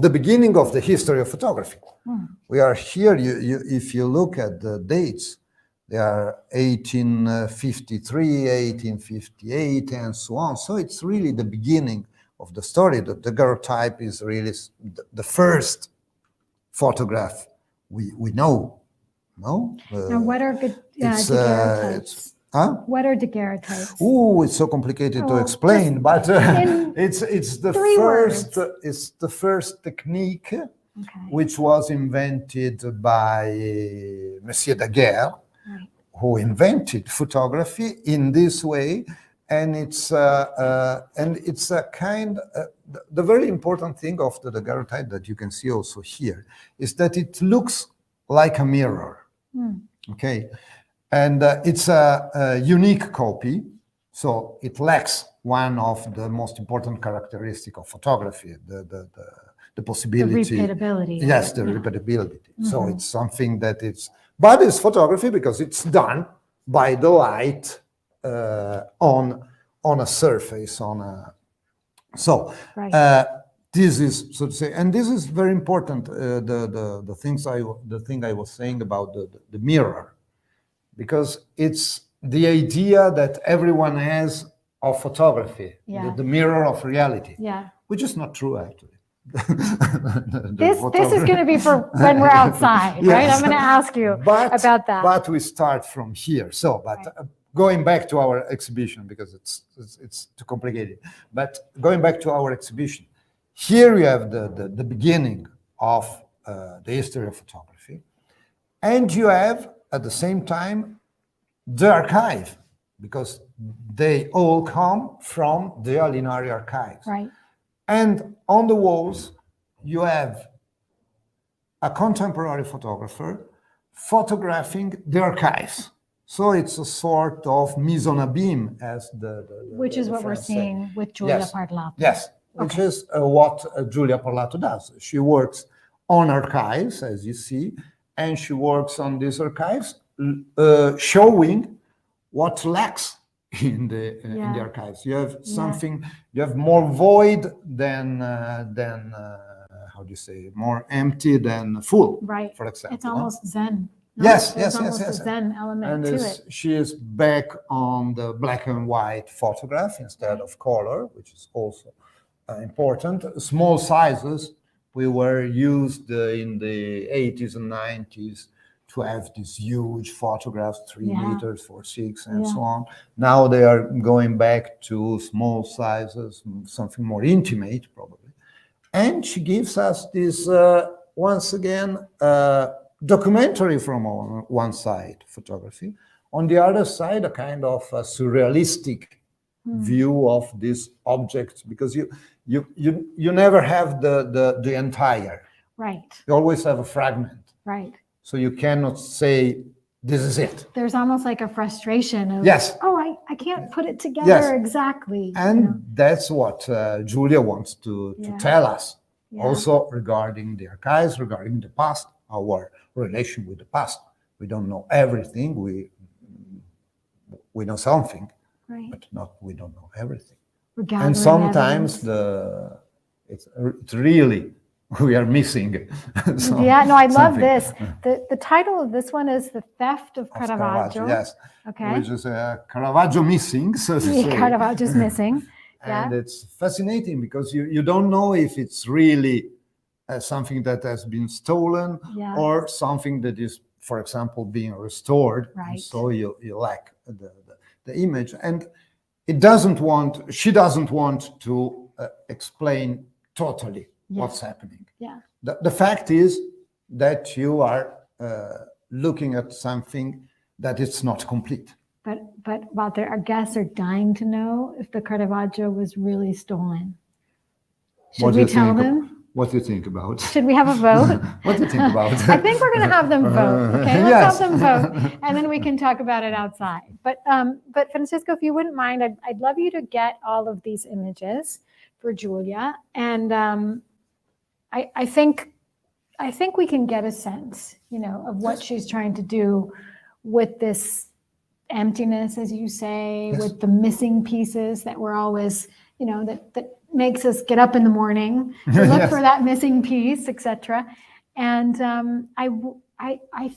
the beginning of the history of photography. We are here. If you look at the dates, they are 1853, 1858, and so on. So it's really the beginning of the story. The daguerreotype is really the first photograph we know. No? Now, what are daguerreotypes? What are daguerreotypes? Oh, it's so complicated to explain, but it's the first. Words. It's the first technique, which was invented by Monsieur Daguerre, who invented photography in this way, and it's a kind. The very important thing of the daguerreotype that you can see also here is that it looks like a mirror. Okay, and it's a unique copy, so it lacks one of the most important characteristics of photography: the possibility, the repeatability. Yes, the repeatability. So it's something that but it's photography because it's done by the light on a surface, this is, so to say, and this is very important. The thing I was saying about the mirror, because it's the idea that everyone has of photography, the mirror of reality, which is not true actually. This is going to be for when we're outside, right? I'm going to ask you about that. But we start from here. So, going back to our exhibition, because it's too complicated, but going back to our exhibition, here you have the beginning of the history of photography, and you have at the same time the archive, because they all come from the Alinari Archives. Right. And on the walls, you have a contemporary photographer photographing the archives. So it's a sort of mise en abîme, as which is what we're French say. seeing with Giulia Yes. Parlato. Yes, which is what Giulia Parlato does. She works on archives, as you see, and she works on these archives, showing what lacks in the archives. You have something, you have more void than how do you say, more empty than full, right? For example. It's almost Zen. No? Yes. A Zen element and to it. She is back on the black and white photograph instead of color, which is also important. Small sizes, we were used in the 80s and 90s to have these huge photographs, 3 meters, 4:6, and so on. Now they are going back to small sizes, something more intimate, probably. And she gives us this, once again, documentary from one side, photography. On the other side, a kind of a surrealistic view of these objects, because you never have the entire. Right. You always have a fragment. Right. So you cannot say, this is it. There's almost like a frustration of, I can't put it together exactly. And that's what Giulia wants to tell us. Also regarding the archives, regarding the past, our relation with the past. We don't know everything. We know something, but we don't know everything. And sometimes it's really, we are missing. I love this. The title of this one is The Theft of Caravaggio. Yes. Okay. Which is Caravaggio missing, so to say. Caravaggio's missing. And it's fascinating because you don't know if it's really something that has been stolen or something that is, for example, being restored. Right. And so you lack the image. And she doesn't want to explain totally what's happening. Yeah. The fact is that you are looking at something that it's not complete. But Walter, our guests are dying to know if the Caravaggio was really stolen. Should we tell them? What do you think about? Should we have a vote? What do you think about? I think we're going to have them vote. Okay, let's have them vote, and then we can talk about it outside. But Francesco, if you wouldn't mind, I'd love you to get all of these images for Giulia, and I think we can get a sense, of what she's trying to do with this emptiness, as you say, with the missing pieces that we're always, that makes us get up in the morning to look for that missing piece, etc. And I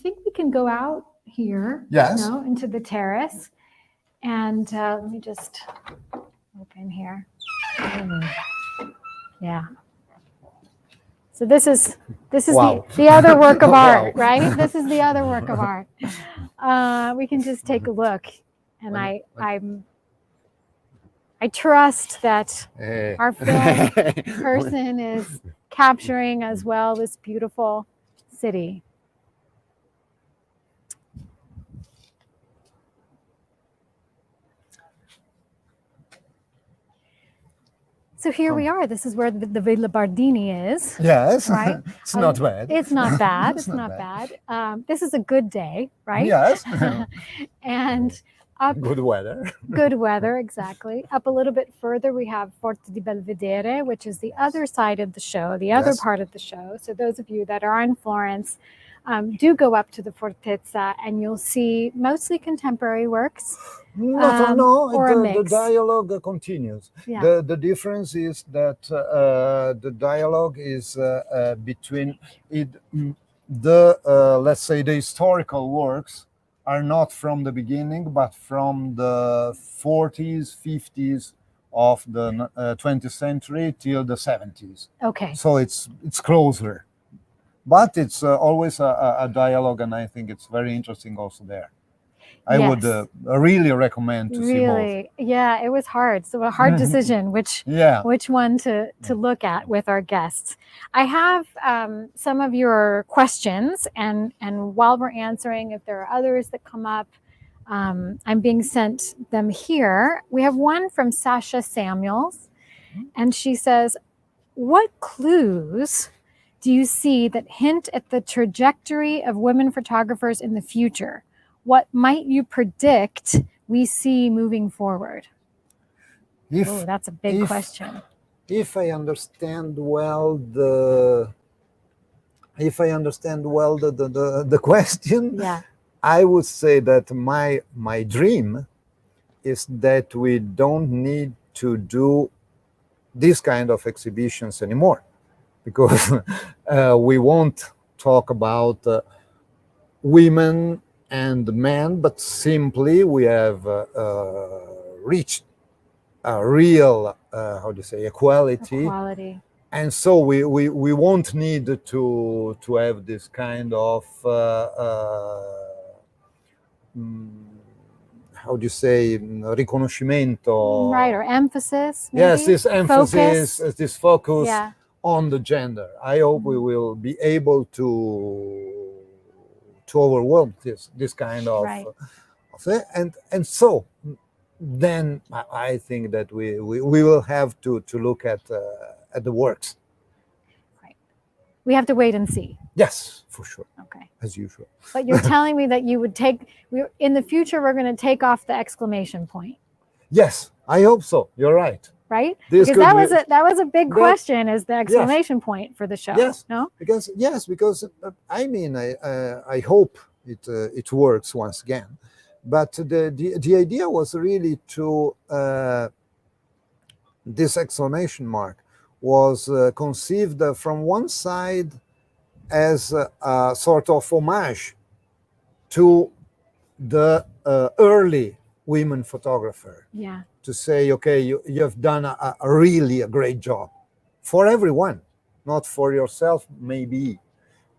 think we can go out here, into the terrace, and let me just open here. Yeah. So this is the other work of art, right? This is the other work of art. We can just take a look, and I trust that our film person is capturing as well this beautiful city. So here we are. This is where the Villa Bardini is. Yes, right. It's not bad. It's not bad. It's not bad. This is a good day, right? Yes. And up, good weather. Good weather, exactly. Up a little bit further, we have Forte di Belvedere, which is the other side of the show, the other part of the show. So those of you that are in Florence, do go up to the Fortezza, and you'll see mostly contemporary works. The dialogue continues. Yeah. The difference is that the dialogue is between let's say the historical works are not from the beginning, but from the 40s, 50s of the 20th century till the 70s. Okay. So it's closer. But it's always a dialogue, and I think it's very interesting also there. I would Yes. really recommend to see both. Really, yeah, it was hard. So a hard decision which one to look at with our guests. I have some of your questions, and while we're answering, if there are others that come up, I'm being sent them here. We have one from Sasha Samuels, and she says, "What clues do you see that hint at the trajectory of women photographers in the future? What might you predict we see moving forward?" Oh, that's a big question. If I understand well the question, Yeah. I would say that my dream is that we don't need to do this kind of exhibitions anymore, because we won't talk about women and men, but simply we have reached a real equality, and so we won't need to have this kind of riconoscimento, right, or emphasis, maybe? Yes, this emphasis, focus. this focus on the gender. I hope we will be able to overwhelm this kind of thing, and so then I think that we will have to look at the works. Right. We have to wait and see. Yes, for sure. Okay. As usual. But you're telling me that you would in the future, we're going to take off the exclamation point. Yes, I hope so. You're right. Right? Because that was a big question, is the exclamation point for the show. Yes. No? Because I mean, I hope it works once again. But the idea was really to this exclamation mark was conceived from one side as a sort of homage to the early women photographer. Yeah. To say, okay, you have done a really great job for everyone, not for yourself maybe,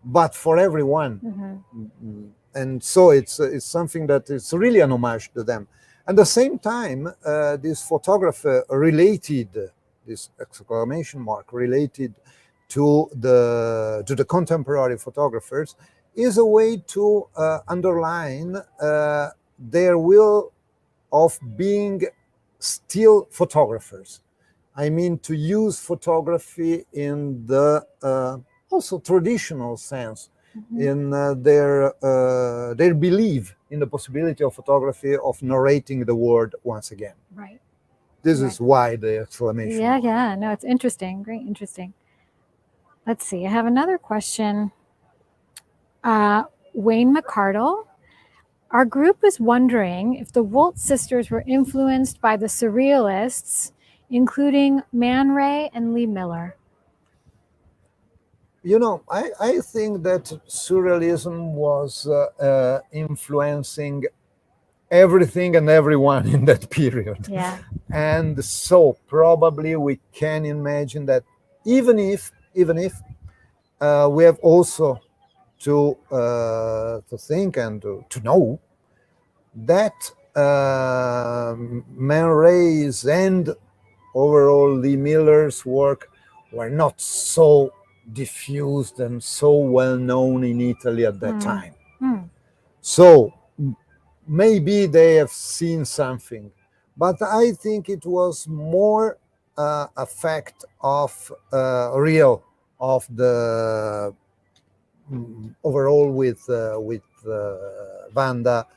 but for everyone. Mm-hmm. And so it's something that is really an homage to them. At the same time, this photographer related, this exclamation mark related to the contemporary photographers, is a way to underline their will of being still photographers. I mean, to use photography in the also traditional sense, mm-hmm. in their belief in the possibility of photography of narrating the world once again. Right. This is why the exclamation. Yeah. No, it's interesting. Great, interesting. Let's see. I have another question. Wayne McCardle. Our group is wondering if the Wulz sisters were influenced by the Surrealists, including Man Ray and Lee Miller. You know, I think that Surrealism was influencing everything and everyone in that period. Yeah. And so probably we can imagine that even if we have also to think and to know that Man Ray's and overall Lee Miller's work were not so diffused and so well known in Italy at that time. So maybe they have seen something, but I think it was more a fact of of the overall with Wanda,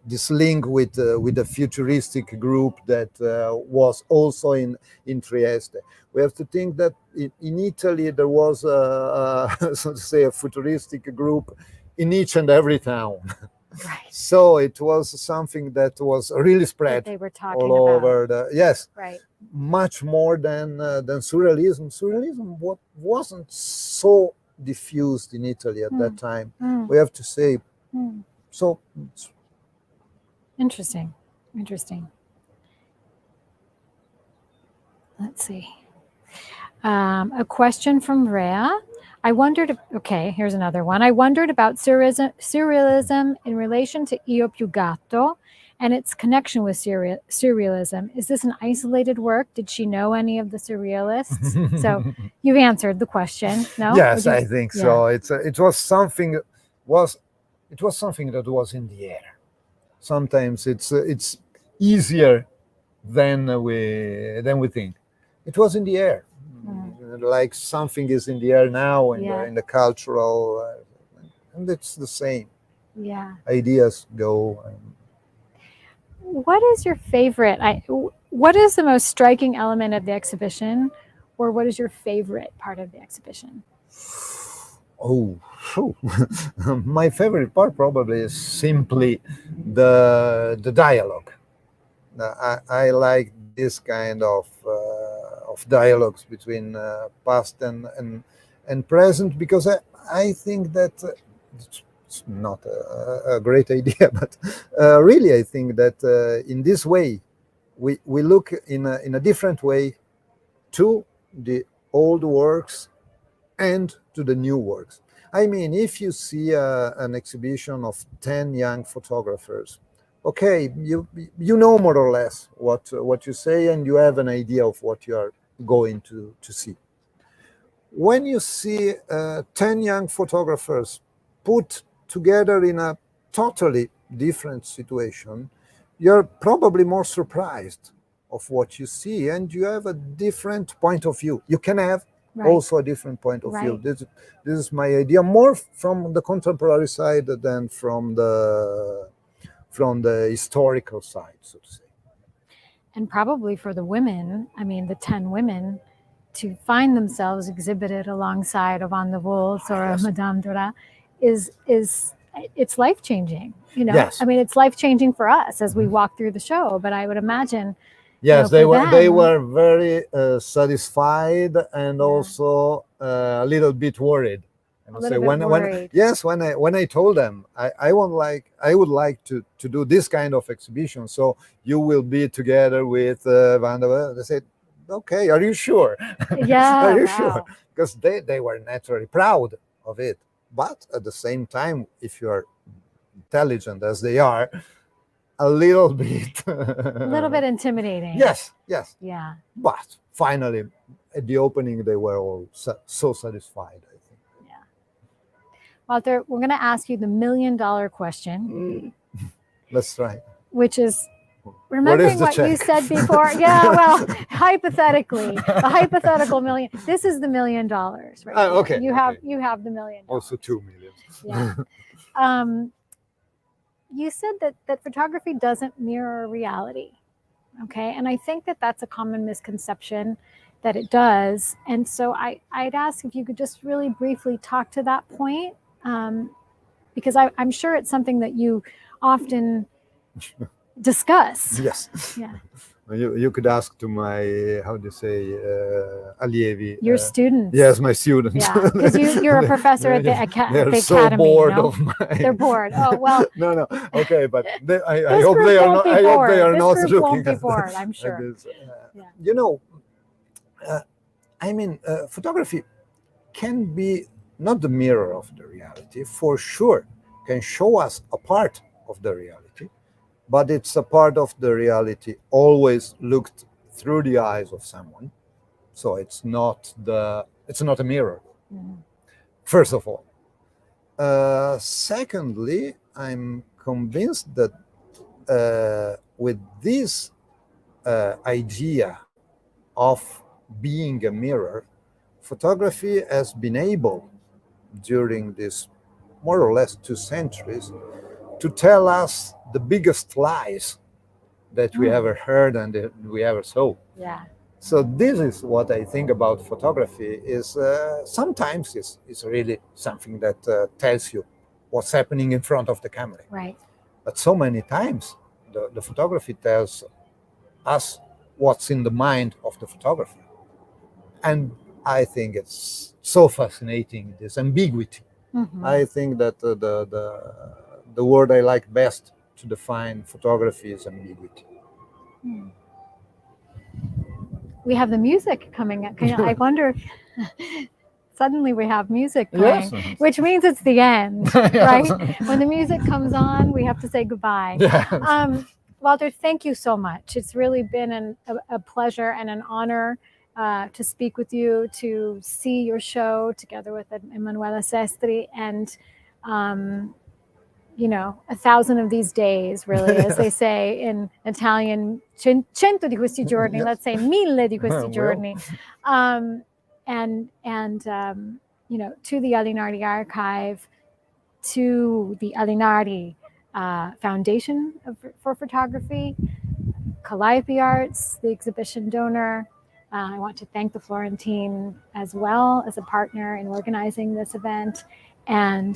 this link with the futuristic group that was also in Trieste. We have to think that in Italy there was so to say a futuristic group in each and every town. Right. So it was something that was really spread they were talking all over right. Much more than Surrealism. Surrealism wasn't so diffused in Italy at that time. We have to say. So interesting. Let's see. A question from Rhea. I wondered, okay, here's another one. I wondered about surrealism in relation to Io più gatto and its connection with surrealism. Is this an isolated work? Did she know any of the surrealists? So you've answered the question. No? Yes, I think so. It was something that was in the air. Sometimes it's easier than we think. It was in the air, like something is in the air now in the cultural, and it's the same. Yeah. Ideas go. What is your favorite? What is the most striking element of the exhibition, or what is your favorite part of the exhibition? Oh, my favorite part probably is simply the dialogue. I like this kind of dialogues between past and present, because I think that it's not a great idea, but really I think that in this way we look in a different way to the old works and to the new works. I mean, if you see an exhibition of 10 young photographers, okay, you know more or less what you say, and you have an idea of what you are going to see. When you see 10 young photographers put together in a totally different situation, you're probably more surprised of what you see, and you have a different point of view. You can have also a different point of view. This is my idea, more from the contemporary side than from the historical side, so to say. And probably for the women, I mean, the 10 women, to find themselves exhibited alongside of Wanda Wulz or Madame Dura it's life-changing, you know. Yes. I mean, it's life-changing for us as we walk through the show, but I would imagine. Yes, they were very satisfied and also a little bit worried. When I told them I would like to do this kind of exhibition, so you will be together with Wanda. They said, okay, are you sure? Yeah, are you sure? Because they were naturally proud of it. But at the same time, if you are intelligent as they are, a little bit intimidating. Yes. Yeah. But finally, at the opening, they were all so satisfied, I think. Yeah. Walter, we're going to ask you the $1 million question. Let's try. Which is, remembering what you said before. Yeah, well, hypothetically, the hypothetical million. This is the $1 million, right? Okay. You have the $1 million. Also 2 million. Yeah. You said that photography doesn't mirror reality, okay? And I think that that's a common misconception, that it does. And so I'd ask if you could just really briefly talk to that point, because I'm sure it's something that you often discuss. Yes. Yeah. You could ask to my, how do you say, allievi. Your students. Yes, my students. Yeah, because you're a professor at the academy. They're so bored of They're bored. Oh, well. No. Okay, but I hope they are not. I hope they are not looking won't be bored, I'm sure. You know, I mean, photography can be not the mirror of the reality, for sure, can show us a part of the reality, but it's a part of the reality always looked through the eyes of someone. So it's not a mirror, first of all. Secondly, I'm convinced that with this idea of being a mirror, photography has been able, during this more or less 2 centuries, to tell us the biggest lies that we ever heard and that we ever saw. Yeah. So this is what I think about photography, is sometimes it's really something that tells you what's happening in front of the camera. Right. But so many times the photography tells us what's in the mind of the photographer. And I think it's so fascinating, this ambiguity. I think that the word I like best to define photography is ambiguity. We have the music coming up. I wonder, Suddenly we have music playing, Yes. which means it's the end, Yes. right? When the music comes on, we have to say goodbye. Yes. Walter, thank you so much. It's really been a pleasure and an honor to speak with you, to see your show together with Emanuela Sestri, and you know, 1,000 of these days, really, as they say in Italian, cento di questi giorni, let's say 1,000 di questi giorni. You know, to the Alinari Archive, to the Alinari Foundation for Photography, Calliope Arts, the exhibition donor. I want to thank the Florentine as well as a partner in organizing this event, and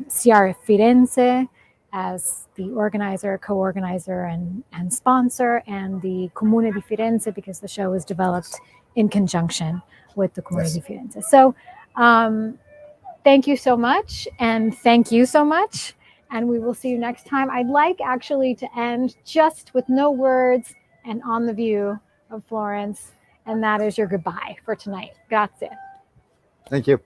CR Firenze as the organizer, co-organizer, and sponsor, and the Comune di Firenze, because the show was developed in conjunction with the Comune di Firenze. So thank you so much, and thank you so much, and we will see you next time. I'd like actually to end just with no words and on the view of Florence, and that is your goodbye for tonight. Grazie. Thank you.